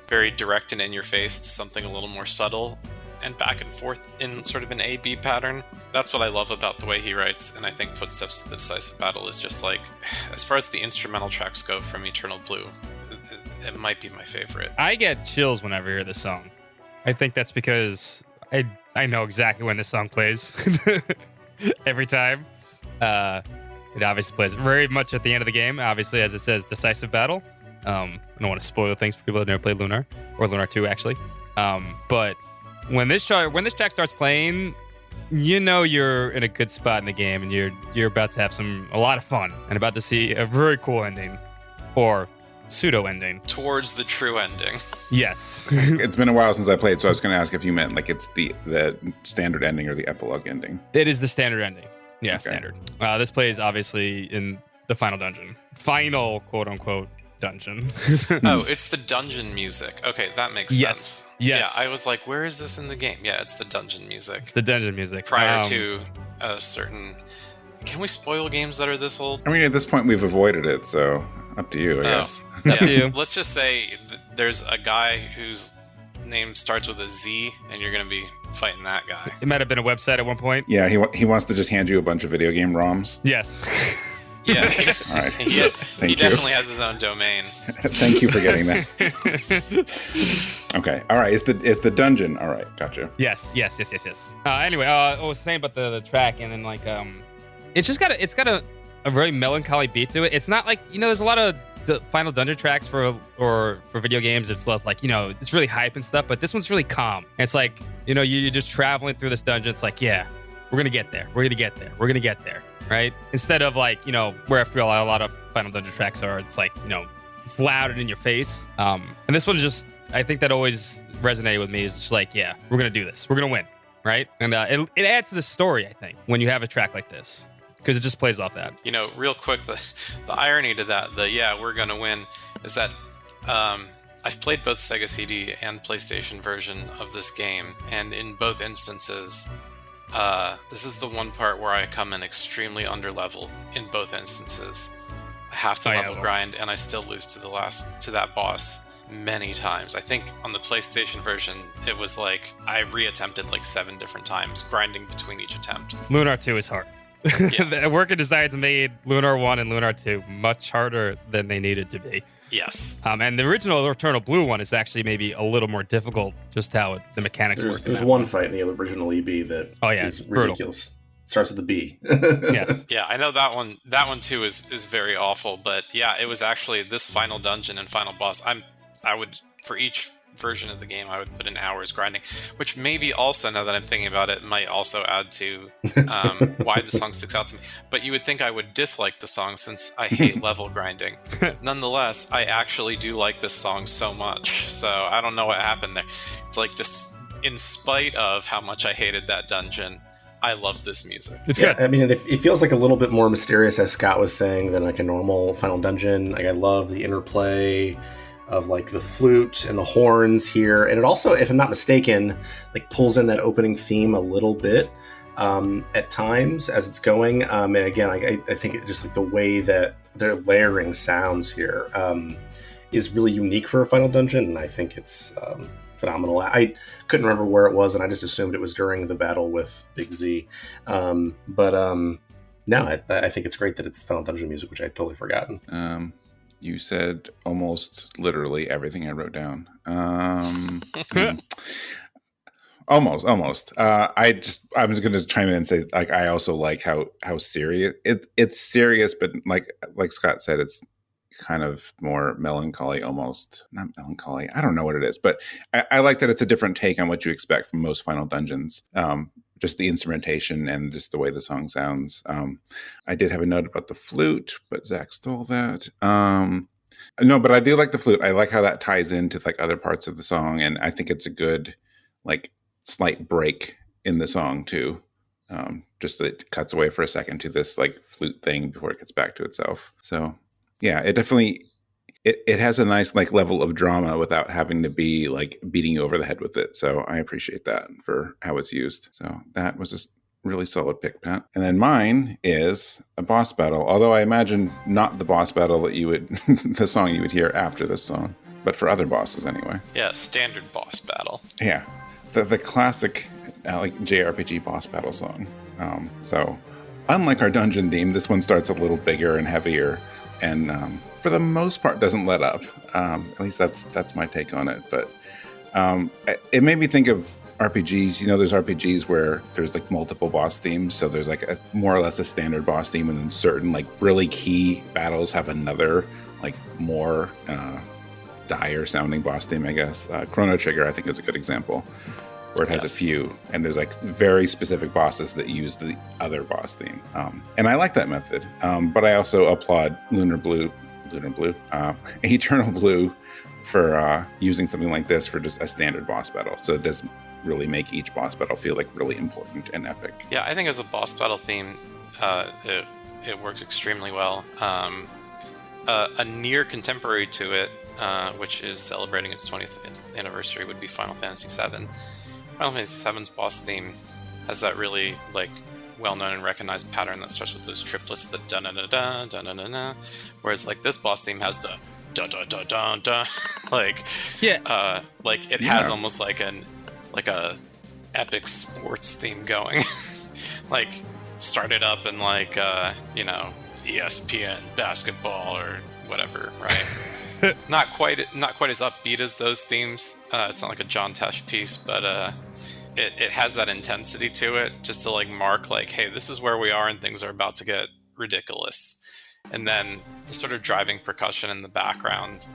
very direct and in your face to something a little more subtle and back and forth in sort of an A-B pattern. That's what I love about the way he writes, and I think Footsteps of the Decisive Battle is just like, as far as the instrumental tracks go from Eternal Blue, it might be my favorite. I get chills whenever I hear this song. I think that's because I know exactly when this song plays every time. It obviously plays very much at the end of the game, obviously, as it says Decisive Battle. I don't want to spoil things for people that never played Lunar, or Lunar 2, actually. But when this track starts playing, you're in a good spot in the game, and you're about to have a lot of fun, and about to see a very cool ending, or pseudo ending towards the true ending. Yes. It's been a while since I played, so I was going to ask if you meant like it's the standard ending or the epilogue ending. It is the standard ending. Yeah, okay. Standard. This plays obviously in the final dungeon. Final quote unquote dungeon. Oh, it's the dungeon music. Okay, that makes sense. Yes. Yeah, I was like, where is this in the game? Yeah, it's the dungeon music. It's the dungeon music. Prior to a certain... Can we spoil games that are this old? I mean, at this point, we've avoided it, so up to you, I guess. Up to you. Let's just say there's a guy whose name starts with a Z, and you're going to be fighting that guy. It might have been a website at one point. Yeah, he wants to just hand you a bunch of video game ROMs. Yes. Yeah. All right. He definitely has his own domain. Thank you for getting that. Okay. All right. It's the dungeon. All right. Gotcha. Yes. Anyway, I was saying about the track, and then it's got a very melancholy beat to it. It's not like, there's a lot of final dungeon tracks for video games. It's love it's really hype and stuff, but this one's really calm. And it's like, you're just traveling through this dungeon. It's like, yeah, we're gonna get there. We're gonna get there. Right? Instead of where I feel a lot of final dungeon tracks are, it's like, it's loud and in your face. And this one's just, I think that always resonated with me. Is just like, yeah, we're gonna do this. We're gonna win. Right? And it adds to the story, I think, when you have a track like this, because it just plays off that. Real quick, the irony to that, we're gonna win, is that I've played both Sega CD and PlayStation version of this game, and in both instances, this is the one part where I come in extremely underleveled in both instances. I have to level grind, and I still lose to that boss many times. I think on the PlayStation version, it was like I reattempted 7 different times, grinding between each attempt. Lunar 2 is hard. Yeah. The Worker Designs made Lunar 1 and Lunar 2 much harder than they needed to be. Yes. And the original Eternal Blue one is actually maybe a little more difficult, just how the mechanics work. There's one fight in the original EB that is ridiculous. Brutal. Starts with the B. Yes. Yeah, I know that one. That one too is very awful. But yeah, it was actually this final dungeon and final boss. I would, for each version of the game, I would put in hours grinding, which maybe also, now that I'm thinking about it, might also add to why the song sticks out to me. But you would think I would dislike the song since I hate level grinding. Nonetheless, I actually do like this song so much. So I don't know what happened there. It's like, just in spite of how much I hated that dungeon, I love this music. It's good. I mean, it feels like a little bit more mysterious, as Scott was saying, than a normal final dungeon. I love the interplay of the flute and the horns here, and it also, if I'm not mistaken, pulls in that opening theme a little bit at times as it's going. And again, I think it just the way that they're layering sounds here is really unique for a final dungeon, and I think it's phenomenal. I couldn't remember where it was, and I just assumed it was during the battle with Big Z. No, I think it's great that it's final dungeon music, which I'd totally forgotten. You said almost literally everything I wrote down. Almost. I was going to chime in and say, like, I also like how serious it's serious, but like Scott said, it's kind of more melancholy, almost not melancholy. I don't know what it is, but I like that it's a different take on what you expect from most Final Dungeons. Just the instrumentation and just the way the song sounds. I did have a note about the flute, but Zach stole that. No, but I do like the flute. I like how that ties into like other parts of the song, and I think it's a good like slight break in the song too. Just that it cuts away for a second to this like flute thing before it gets back to itself. So yeah, it definitely it has a nice like level of drama without having to be like beating you over the head with it. So I appreciate that for how it's used. So that was a really solid pick, Pat. And then mine is a boss battle, although I imagine not the boss battle that you would the song you would hear after this song, but for other bosses anyway. Yeah, standard boss battle. Yeah, the classic like JRPG boss battle song. So unlike our dungeon theme, this one starts a little bigger and heavier, and for the most part doesn't let up. At least that's my take on it. But it made me think of RPGs. You know, there's RPGs where there's like multiple boss themes. So there's like a more or less a standard boss theme, and then certain like really key battles have another like more dire sounding boss theme, I guess. Chrono Trigger, I think, is a good example, where it has a few, and there's like very specific bosses that use the other boss theme. And I like that method. But I also applaud Eternal Blue for using something like this for just a standard boss battle. So it does really make each boss battle feel like really important and epic. Yeah, I think as a boss battle theme, it works extremely well. A near contemporary to it, which is celebrating its 20th anniversary, would be Final Fantasy VII. Final Fantasy VII's boss theme has that really like well-known and recognized pattern that starts with those triplets, the da-da-da-da, da-da-da-da, whereas like this boss theme has the da-da-da-da-da, like it has almost like a epic sports theme going. Like started up in like ESPN basketball or whatever, right? not quite as upbeat as those themes. It's not like a John Tesh piece, but it has that intensity to it, just to like mark like, hey, this is where we are and things are about to get ridiculous. And then the sort of driving percussion in the background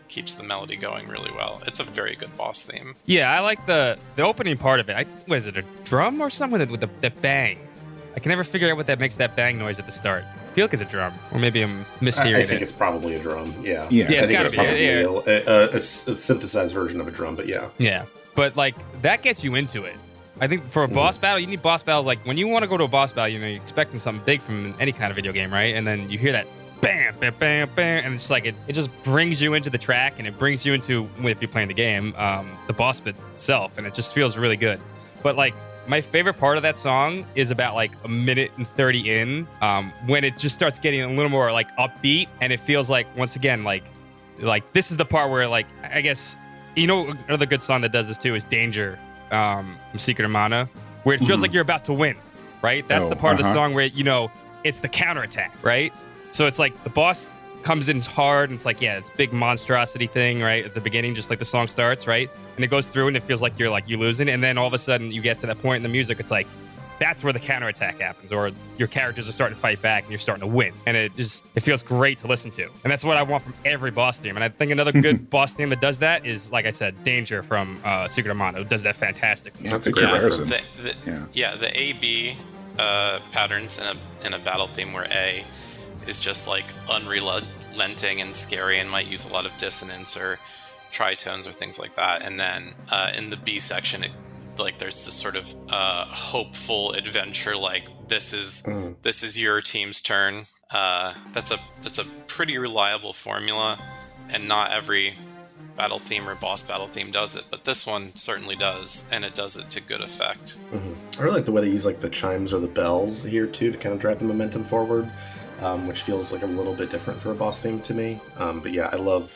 keeps the melody going really well. It's a very good boss theme. Yeah, I like the opening part of it. What is it, a drum or something with the bang? I can never figure out what that makes that bang noise at the start. I feel like it's a drum, or maybe I'm mishearing it. I think it's probably a drum. Yeah, it's gotta be. Probably a synthesized version of a drum, but yeah. Yeah, but like that gets you into it. I think for a boss battle, you need boss battle. Like when you want to go to a boss battle, you're expecting something big from any kind of video game, right? And then you hear that bam, bam, bam, bam, and it's like it just brings you into the track, and it brings you into, if you're playing the game, the boss bit itself, and it just feels really good. But like my favorite part of that song is about like a minute and 30 in, when it just starts getting a little more like upbeat, and it feels like once again like this is the part where like I guess another good song that does this too is Danger from Secret of Mana, where it feels like you're about to win, right? That's the part of the song where it's the counterattack, right? So it's like the boss comes in hard, and it's like, yeah, it's big monstrosity thing, right? At the beginning, just like the song starts, right? And it goes through, and it feels like you're losing. And then all of a sudden, you get to that point in the music, it's like, that's where the counterattack happens, or your characters are starting to fight back, and you're starting to win. And it feels great to listen to. And that's what I want from every boss theme. And I think another good boss theme that does that is, like I said, Danger from Secret of Mana, who does that fantastically. That's a great reference. The A-B patterns in a battle theme where A is just like unrelenting and scary and might use a lot of dissonance or tritones or things like that. And then in the B section, there's this sort of hopeful adventure, like this is your team's turn. That's a pretty reliable formula, and not every battle theme or boss battle theme does it, but this one certainly does, and it does it to good effect. I really like the way they use like the chimes or the bells here too to kind of drive the momentum forward, which feels like a little bit different for a boss theme to me. But yeah, I love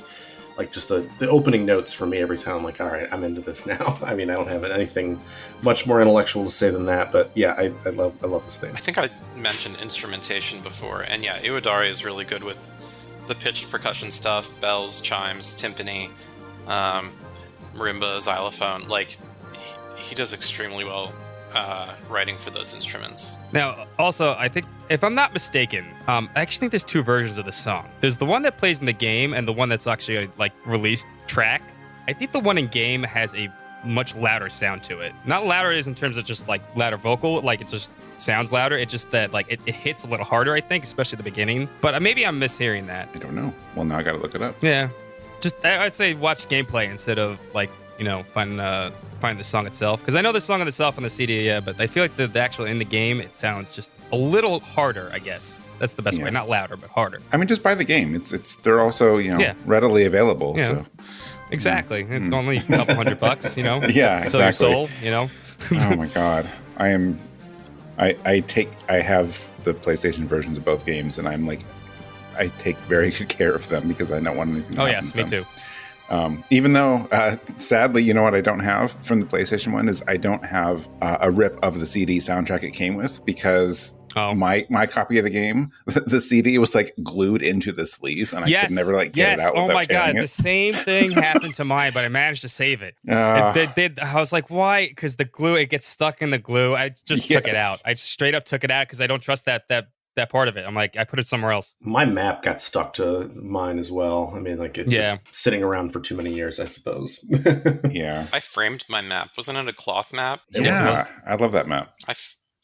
like just the opening notes for me every time. I'm like, all right, I'm into this now. I mean, I don't have anything much more intellectual to say than that, but yeah, I love this thing. I think I mentioned instrumentation before, and yeah, Iwadare is really good with the pitched percussion stuff, bells, chimes, timpani, marimba, xylophone. Like, he does extremely well writing for those instruments. Now, also, I think, if I'm not mistaken, I actually think there's two versions of the song. There's the one that plays in the game and the one that's actually a, like, released track. I think the one in game has a much louder sound to it. Not louder is in terms of just like louder vocal, like it just sounds louder. It's just that like it hits a little harder, I think, especially at the beginning. But maybe I'm mishearing that. I don't know. Well, now I got to look it up. Yeah, just I'd say watch gameplay instead of like find the song itself, because I know the song itself on the CD, yeah, but I feel like the actual in the game it sounds just a little harder. I guess that's the best way, not louder but harder. I mean, just buy the game. They're also readily available. Yeah. So. Exactly. It's only a couple $100, Yeah, Sell your soul, Oh my God. I have the PlayStation versions of both games, and I take very good care of them because I don't want anything to happen to them. Me too. Even though, sadly, what I don't have from the PlayStation one is I don't have a rip of the CD soundtrack it came with, because my copy of the game, the CD was like glued into the sleeve, and I could never get it out without Oh my God, tearing it. the same thing happened to mine, but I managed to save it. I was like, why? Because the glue, it gets stuck in the glue. I just took it out. I straight up took it out because I don't trust that part of it. I'm like, I put it somewhere else. My map got stuck to mine as well. I mean, like, just sitting around for too many years, I suppose. Yeah. I framed my map. Wasn't it a cloth map? Yeah, I love that map.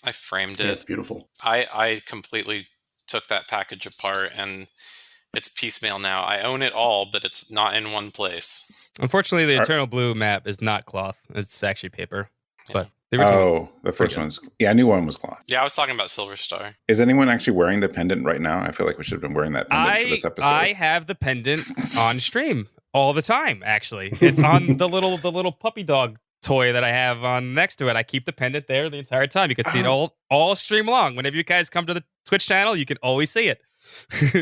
I framed it. Yeah, it's beautiful. I completely took that package apart, and it's piecemeal now. I own it all, but it's not in one place. Unfortunately, the Eternal Blue map is not cloth. It's actually paper. Yeah. But the original the first one's... Yeah, I knew one was cloth. Yeah, I was talking about Silver Star. Is anyone actually wearing the pendant right now? I feel like we should have been wearing that pendant for this episode. I have the pendant on stream all the time, actually. It's on the little puppy dog toy that I have on next to it. I keep the pendant there the entire time. You can see it all stream long. Whenever you guys come to the Twitch channel, you can always see it.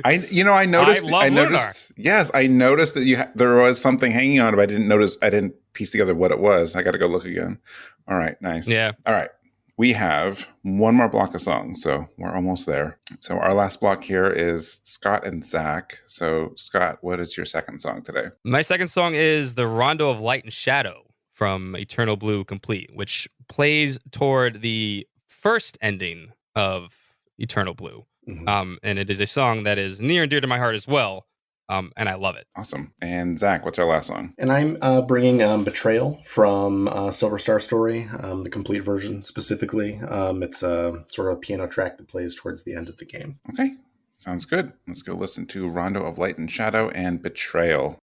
I noticed. I noticed. Yes, I noticed that there was something hanging on it, but I didn't piece together what it was. I got to go look again. All right, nice. Yeah. All right. We have one more block of songs, so we're almost there. So our last block here is Scott and Zach. So Scott, what is your second song today? My second song is the Rondo of Light and Shadow from Eternal Blue Complete, which plays toward the first ending of Eternal Blue. Mm-hmm. And it is a song that is near and dear to my heart as well. And I love it. Awesome. And Zach, what's our last song? And I'm bringing Betrayal from Silver Star Story, the complete version specifically. It's a sort of a piano track that plays towards the end of the game. Okay. Sounds good. Let's go listen to Rondo of Light and Shadow and Betrayal.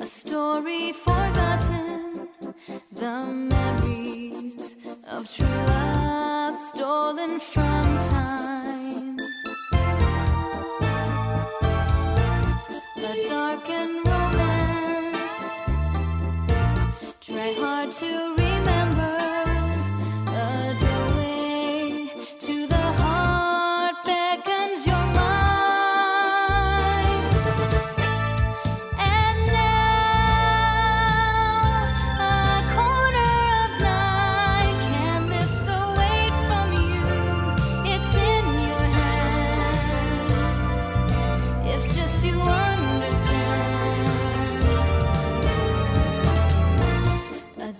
Story forgotten, the memories of true love stolen from time. A darkened romance, try hard to remember, a doorway to the heart beckons your mind.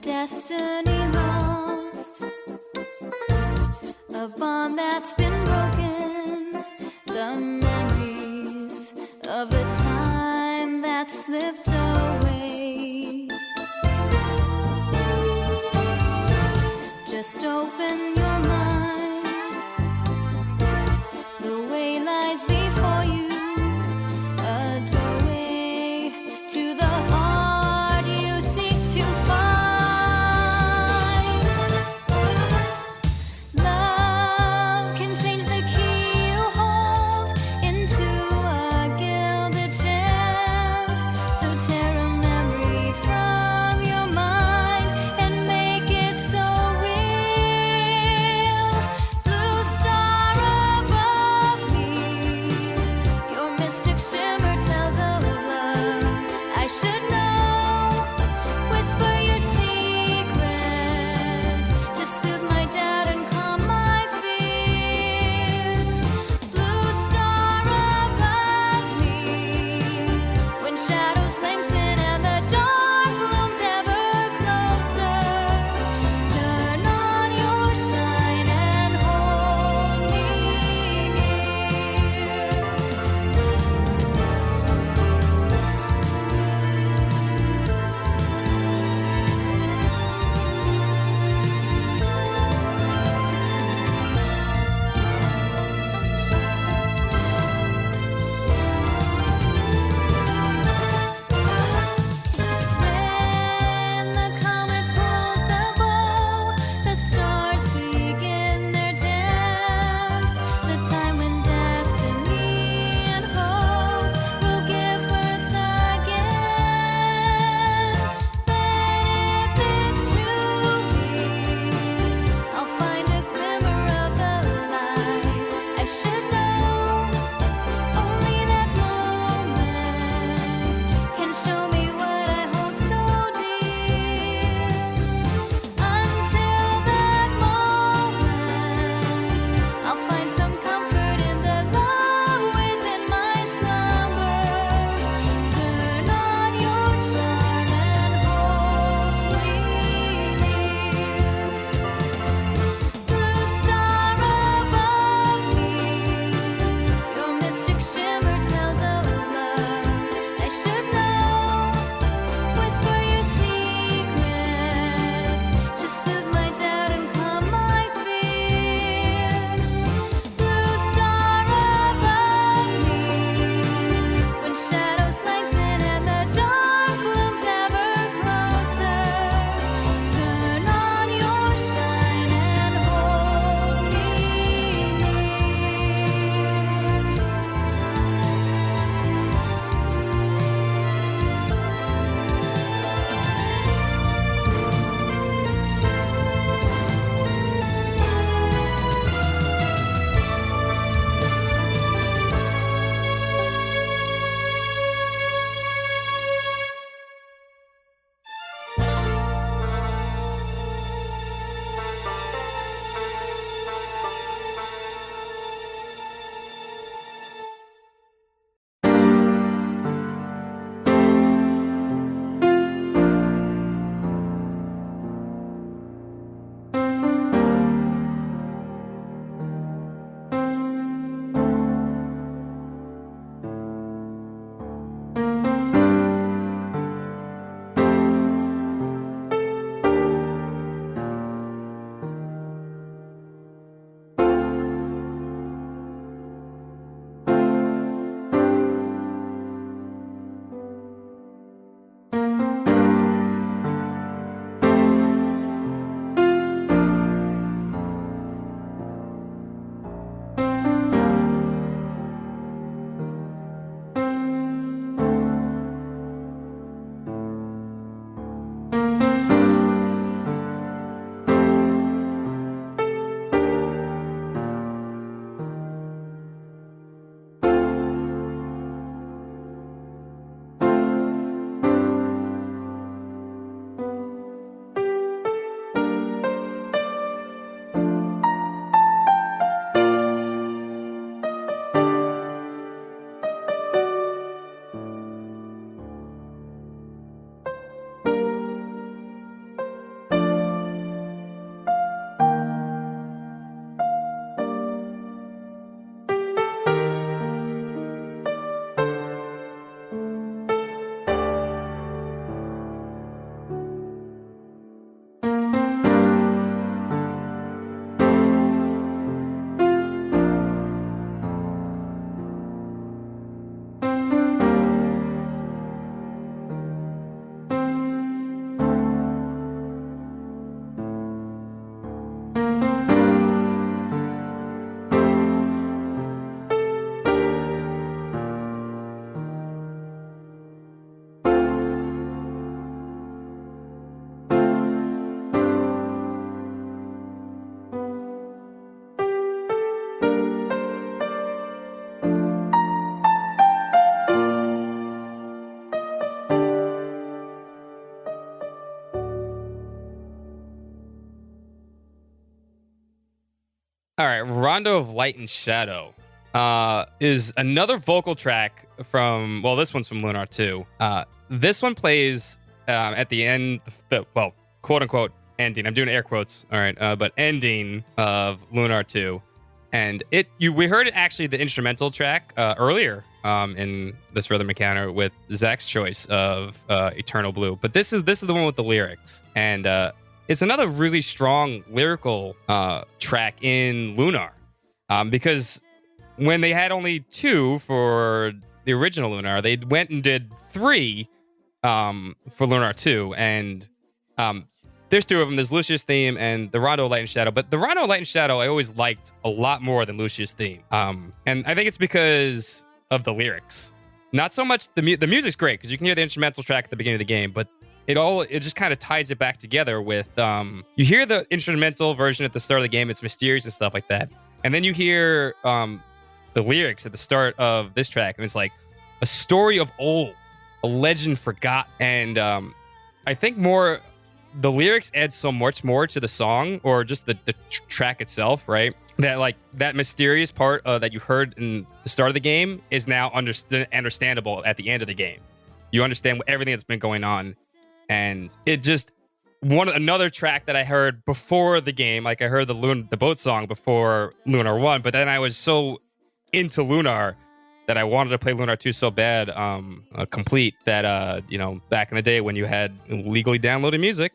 Destiny lost, a bond that's been broken, the memories of a time that slipped away. Just open your mind, the way lies before you, a doorway to the heart you seek to find. Love can change the key All right, Rondo of Light and Shadow is another vocal track from, well, this one's from Lunar too. This one plays at the end, well, quote unquote, ending. I'm doing air quotes, all right, but ending of Lunar 2. And we heard it actually, the instrumental track earlier in this rhythm encounter with Zach's choice of Eternal Blue. But this is the one with the lyrics. And it's another really strong lyrical track in Lunar. Because when they had only 2 for the original Lunar, they went and did 3 for Lunar 2. And there's 2 of them. There's Lucia's theme and the Rondo Light and Shadow. But the Rondo Light and Shadow I always liked a lot more than Lucia's theme. And I think it's because of the lyrics. Not so much the music's great because you can hear the instrumental track at the beginning of the game, but it just kind of ties it back together with you hear the instrumental version at the start of the game. It's mysterious and stuff like that. And then you hear the lyrics at the start of this track, and it's like a story of old, a legend forgot. And I think more the lyrics add so much more to the song, or just the track itself, right? That like that mysterious part that you heard in the start of the game is now understandable at the end of the game. You understand everything that's been going on, and it just another track that I heard before the game. Like I heard the boat song before Lunar 1, but then I was so into Lunar that I wanted to play Lunar 2 so bad, complete, that, back in the day when you had legally downloaded music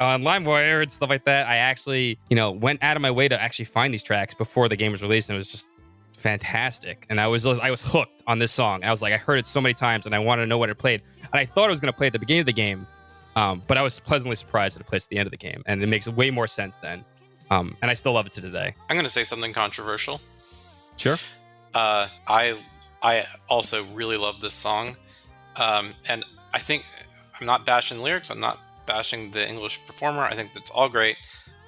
on LimeWire and stuff like that, I actually, went out of my way to actually find these tracks before the game was released, and it was just fantastic. And I was hooked on this song. I was like, I heard it so many times, and I wanted to know what it played. And I thought it was going to play at the beginning of the game, but I was pleasantly surprised that it plays at the end of the game, and it makes way more sense then. And I still love it to today. I'm going to say something controversial. Sure. I also really love this song, and I think I'm not bashing the lyrics. I'm not bashing the English performer. I think that's all great,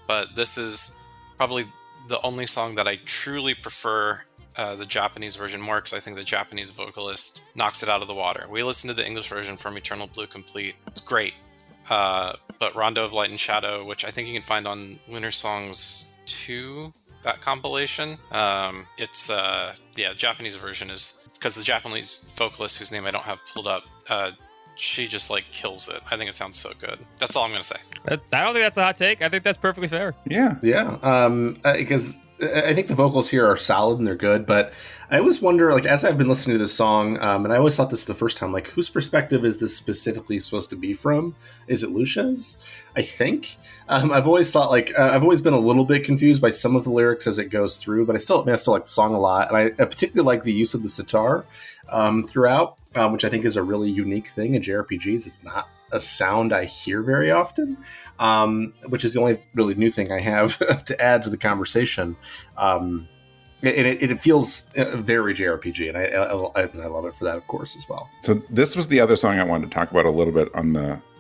but this is probably the only song that I truly prefer the Japanese version more, because I think the Japanese vocalist knocks it out of the water. We listened to the English version from Eternal Blue Complete. It's great, but Rondo of Light and Shadow, which I think you can find on Lunar Songs 2, that compilation, it's Japanese version is, because the Japanese vocalist, whose name I don't have pulled up, she just like kills it. I think it sounds so good. That's all I'm gonna say. I don't think that's a hot take. I think that's perfectly fair. Yeah. Because I think the vocals here are solid and they're good, but I always wonder, like, as I've been listening to this song, and I always thought this the first time, like, whose perspective is this specifically supposed to be from? Is it Lucia's? I think. I've always thought, like, I've always been a little bit confused by some of the lyrics as it goes through, but I still like the song a lot, and I particularly like the use of the sitar throughout, which I think is a really unique thing in JRPGs. It's not a sound I hear very often, which is the only really new thing I have to add to the conversation. It feels very JRPG, and I love it for that, of course, as well. So this was the other song I wanted to talk about a little bit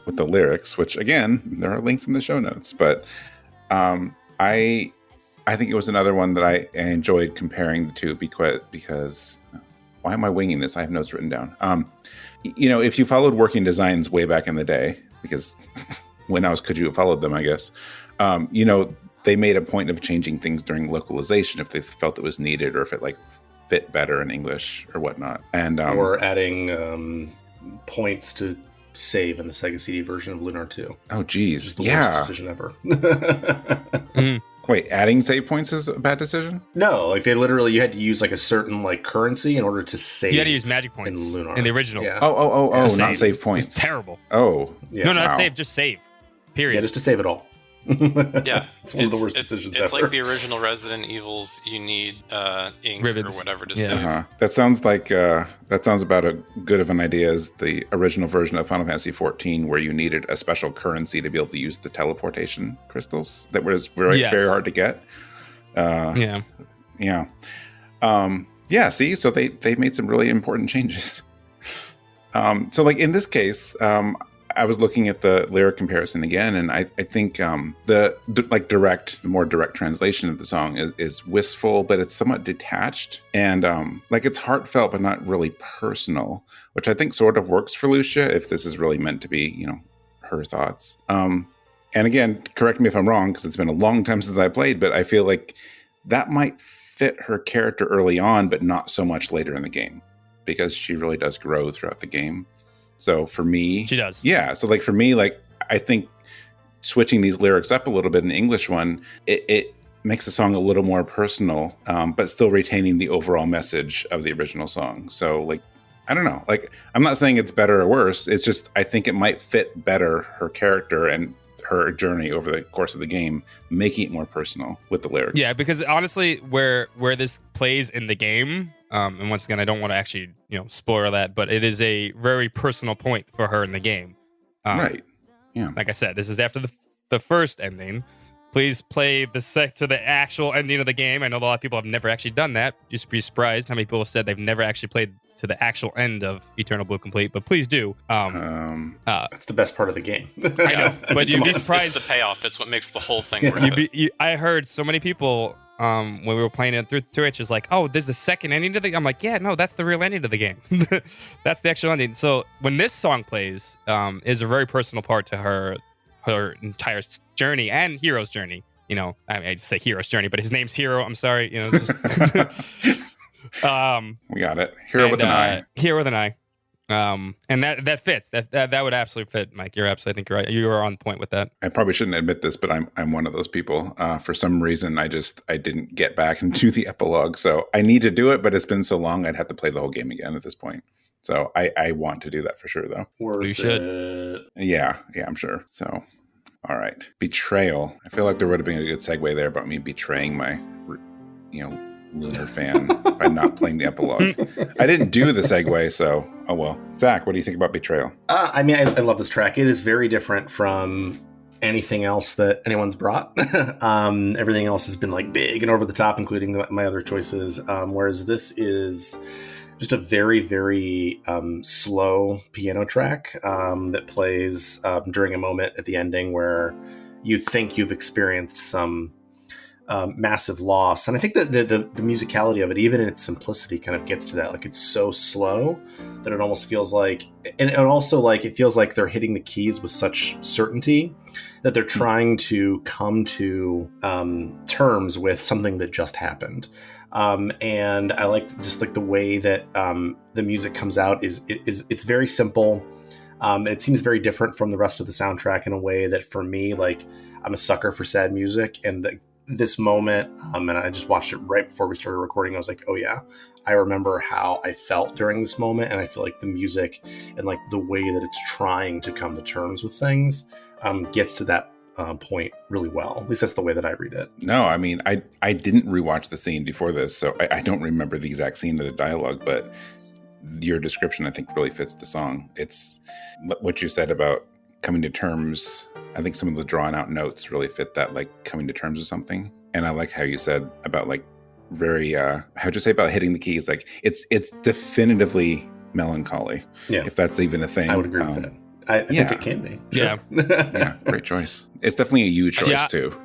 with the lyrics, which again, there are links in the show notes, but I think it was another one that I enjoyed comparing the two because why am I winging this? I have notes written down. If you followed Working Designs way back in the day, because when I was Kuju, followed them, I guess, they made a point of changing things during localization if they felt it was needed, or if it like fit better in English or whatnot. And or adding points to save in the Sega CD version of Lunar 2. Oh, geez. The worst decision ever. Wait, adding save points is a bad decision? No, like they literally, you had to use like a certain like currency in order to save. You had to use magic points in Lunar. In the original. Yeah. Oh, not save points. It's terrible. Oh. Yeah. No, not save, just save. Period. Yeah, just to save it all. Yeah, it's one of the worst decisions it's ever. like the original Resident Evils. You need ink Ribbons. or whatever to save. That sounds like that sounds about as good of an idea as the original version of Final Fantasy XIV, where you needed a special currency to be able to use the teleportation crystals that was very hard to get. See, so they made some really important changes. So like in this case, I was looking at the lyric comparison again, and I think the more direct translation of the song is wistful, but it's somewhat detached, and it's heartfelt but not really personal, which I think sort of works for Lucia if this is really meant to be, her thoughts. And again, correct me if I'm wrong, because it's been a long time since I played, but I feel like that might fit her character early on, but not so much later in the game, because she really does grow throughout the game. So for me, she does. Yeah. So like for me, like I think switching these lyrics up a little bit in the English one, it makes the song a little more personal, but still retaining the overall message of the original song. So like, I don't know, like I'm not saying it's better or worse. It's just, I think it might fit better her character and her journey over the course of the game, making it more personal with the lyrics. Yeah, because honestly, where this plays in the game, and once again, I don't want to actually, spoil that, but it is a very personal point for her in the game. Right. Yeah. Like I said, this is after the first ending. Please play to the actual ending of the game. I know a lot of people have never actually done that. You'd be surprised how many people have said they've never actually played to the actual end of Eternal Blue Complete, but please do. That's the best part of the game. I know, but you'd be surprised. It's the payoff. It's what makes the whole thing worth it. I heard so many people when we were playing it through Twitch is like, oh, there's the second ending to the game. I'm like, yeah, no, that's the real ending to the game. That's the actual ending. So when this song plays, is a very personal part to her entire journey and Hero's journey. I mean, I just say Hero's journey, but his name's Hero. I'm sorry. It's just, we got it. Hero with an I. Hero with an I. And that fits. That would absolutely fit, Mike. I think you're right. You are on point with that. I probably shouldn't admit this, but I'm one of those people. For some reason, I didn't get back into the epilogue, so I need to do it. But it's been so long, I'd have to play the whole game again at this point. So I want to do that for sure, though. You should. Yeah, I'm sure. So, all right, Betrayal. I feel like there would have been a good segue there about me betraying my, Lunar fan by not playing the epilogue. I didn't do the segue, so oh well. Zach, what do you think about Betrayal? I mean, I love this track. It is very different from anything else that anyone's brought. Everything else has been like big and over the top, including my other choices. Whereas this is just a very, very slow piano track that plays during a moment at the ending where you think you've experienced some massive loss. And I think that the musicality of it, even in its simplicity, kind of gets to that. Like, it's so slow that it almost feels like, and also like it feels like they're hitting the keys with such certainty that they're trying to come to terms with something that just happened. And I like just like the way that the music comes out is it's very simple. It seems very different from the rest of the soundtrack in a way that, for me, like, I'm a sucker for sad music, and this moment, and I just watched it right before we started recording. I was like, oh yeah, I remember how I felt during this moment, and I feel like the music and like the way that it's trying to come to terms with things gets to that point really well. At least that's the way that I read it. No, I mean, I didn't rewatch the scene before this, so I don't remember the exact scene of the dialogue, but your description, I think, really fits the song. It's what you said about coming to terms. I think some of the drawn out notes really fit that, like, coming to terms with something. And I like how you said about, like, very, how'd you say about hitting the keys? Like, it's definitively melancholy. Yeah. If that's even a thing. I would agree with that. I think it can be. Sure. Yeah. Yeah. Great choice. It's definitely a you choice too.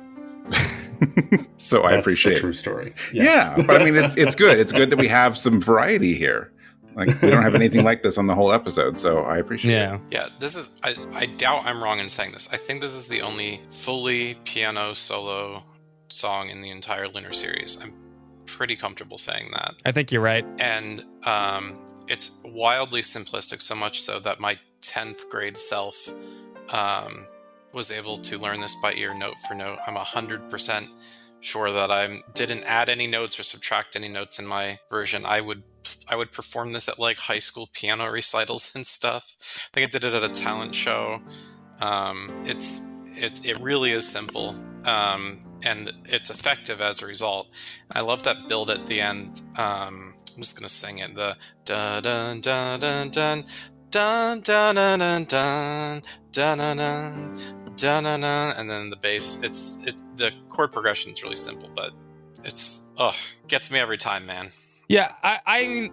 So I appreciate it. True story. Yes. Yeah. But I mean, it's good. It's good that we have some variety here. Like, we don't have anything like this on the whole episode, so I appreciate it. Yeah, this is, I doubt I'm wrong in saying this. I think this is the only fully piano solo song in the entire Lunar series. I'm pretty comfortable saying that. I think you're right. And it's wildly simplistic, so much so that my 10th grade self was able to learn this by ear, note for note. I'm 100% sure that I didn't add any notes or subtract any notes in my version. I would perform this at like high school piano recitals and stuff. I think I did it at a talent show. It really is simple, and it's effective as a result. I love that build at the end. I'm just gonna sing it. The dun dun dun dun dun dun dun dun dun dun dun dun dun dun, and then the bass. The chord progression is really simple, but it's gets me every time, man. Yeah, I mean,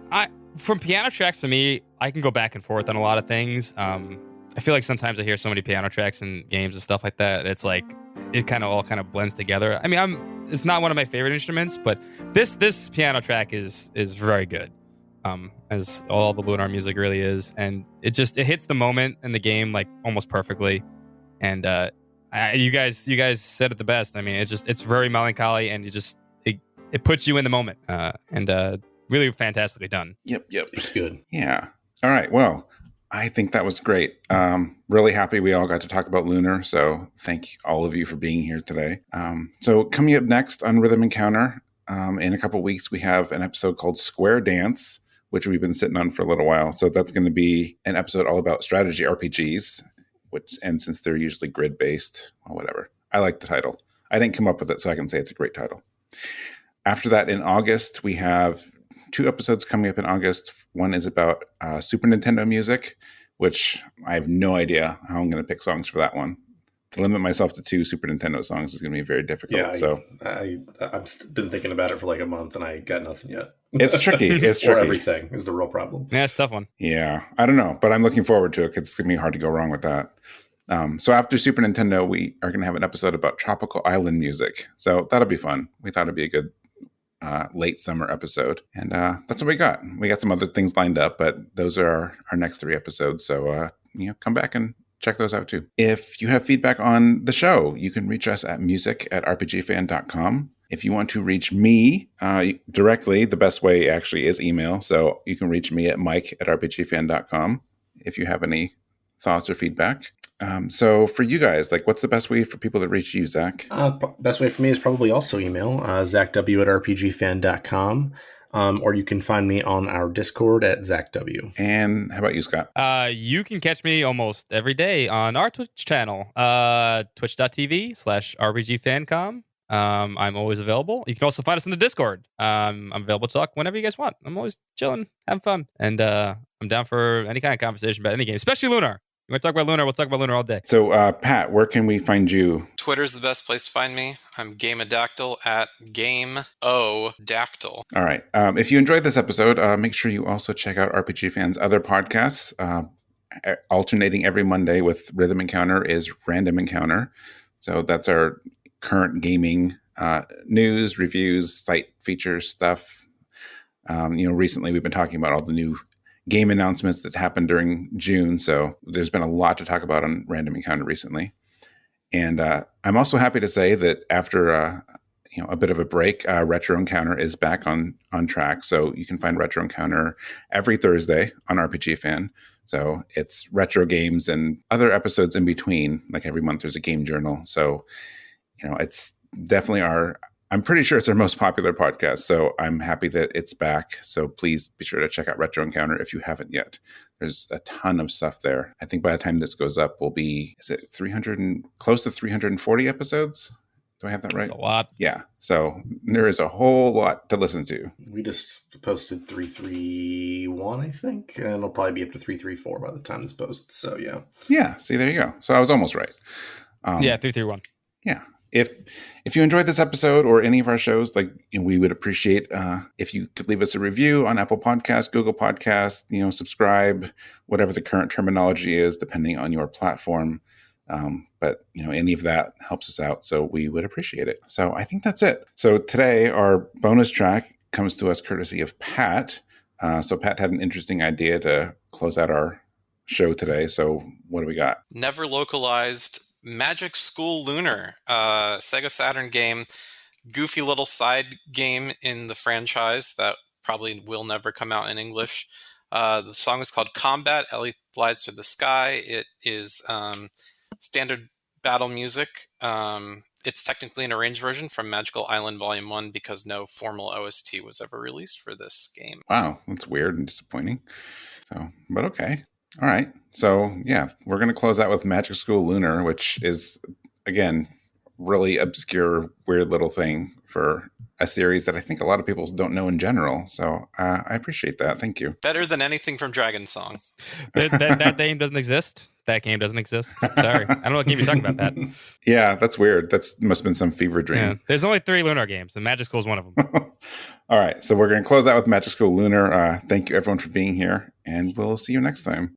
from piano tracks, for me, I can go back and forth on a lot of things. I feel like sometimes I hear so many piano tracks in games and stuff like that. It's like it all kind of blends together. I mean, it's not one of my favorite instruments, but this piano track is very good, as all the Lunar music really is, and it hits the moment in the game like almost perfectly. And you guys said it the best. I mean, it's very melancholy, and it puts you in the moment, and really fantastically done. Yep. It's good. Yeah. All right. Well, I think that was great. Really happy we all got to talk about Lunar. So thank all of you for being here today. So coming up next on Rhythm Encounter, in a couple weeks, we have an episode called Square Dance, which we've been sitting on for a little while. So that's going to be an episode all about strategy RPGs, and since they're usually grid-based, well, whatever. I like the title. I didn't come up with it, so I can say it's a great title. After that, in August, we have 2 episodes coming up in August. One is about Super Nintendo music, which I have no idea how I'm going to pick songs for that one. To limit myself to 2 Super Nintendo songs is going to be very difficult. Yeah, I've been thinking about it for like a month, and I got nothing yet. It's tricky. It's tricky. Or everything is the real problem. Yeah, it's a tough one. Yeah, I don't know, but I'm looking forward to it because it's going to be hard to go wrong with that. So after Super Nintendo, we are going to have an episode about tropical island music. So that'll be fun. We thought it'd be a good late summer episode. And that's what we got. We got some other things lined up, but those are our next 3 episodes. So, come back and check those out too. If you have feedback on the show, you can reach us at music@rpgfan.com. If you want to reach me directly, the best way actually is email. So you can reach me at mike@rpgfan.com if you have any thoughts or feedback. So for you guys, what's the best way for people to reach you, Zach? Best way for me is probably also email, zachw@rpgfan.com. Or you can find me on our Discord at ZachW. And how about you, Scott? You can catch me almost every day on our Twitch channel, twitch.tv/rpgfancom. I'm always available. You can also find us in the Discord. I'm available to talk whenever you guys want. I'm always chilling, having fun. And I'm down for any kind of conversation about any game, especially Lunar. You want to talk about Lunar? We'll talk about Lunar all day. So, Pat, where can we find you? Twitter's the best place to find me. I'm Gameodactyl at GameOdactyl. All right. If you enjoyed this episode, make sure you also check out RPG Fan's other podcasts. Alternating every Monday with Rhythm Encounter is Random Encounter. So that's our current gaming news, reviews, site features stuff. Recently we've been talking about all the new game announcements that happened during June. So there's been a lot to talk about on Random Encounter recently. And I'm also happy to say that after a bit of a break, Retro Encounter is back on track. So you can find Retro Encounter every Thursday on RPG Fan. So it's retro games and other episodes in between. Like every month there's a game journal. So, it's definitely I'm pretty sure it's our most popular podcast, so I'm happy that it's back. So please be sure to check out Retro Encounter if you haven't yet. There's a ton of stuff there. I think by the time this goes up, we'll be, close to 340 episodes? Do I have that right? That's a lot. Yeah. So there is a whole lot to listen to. We just posted 331, I think, and it'll probably be up to 334 by the time this posts. So yeah. Yeah. See, there you go. So I was almost right. 331. Yeah. If you enjoyed this episode or any of our shows, we would appreciate if you could leave us a review on Apple Podcasts, Google Podcasts, subscribe, whatever the current terminology is, depending on your platform. But any of that helps us out, so we would appreciate it. So I think that's it. So today our bonus track comes to us courtesy of Pat. So Pat had an interesting idea to close out our show today. So what do we got? Never localized Magic School Lunar, Sega Saturn game, goofy little side game in the franchise that probably will never come out in English. The song is called Combat, Ellie Flies Through the Sky. It is standard battle music. It's technically an arranged version from Magical Island Volume 1 because no formal OST was ever released for this game. Wow, that's weird and disappointing. But okay. All right. So, yeah, we're going to close out with Magic School Lunar, which is, again, really obscure, weird little thing for a series that I think a lot of people don't know in general. So I appreciate that. Thank you. Better than anything from Dragon Song. That game doesn't exist. That game doesn't exist. Sorry. I don't know what game you're talking about, Pat. Yeah, that's weird. That must have been some fever dream. Yeah. There's only 3 Lunar games, and Magic School is one of them. All right. So we're going to close out with Magic School Lunar. Thank you, everyone, for being here, and we'll see you next time.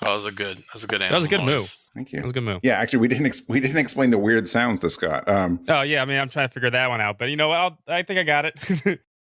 that was a good That was a good move. Thank you. That was a good move. Yeah, actually, we didn't explain the weird sounds to Scott. Oh yeah, I mean, I'm trying to figure that one out, but you know what? I think I got it.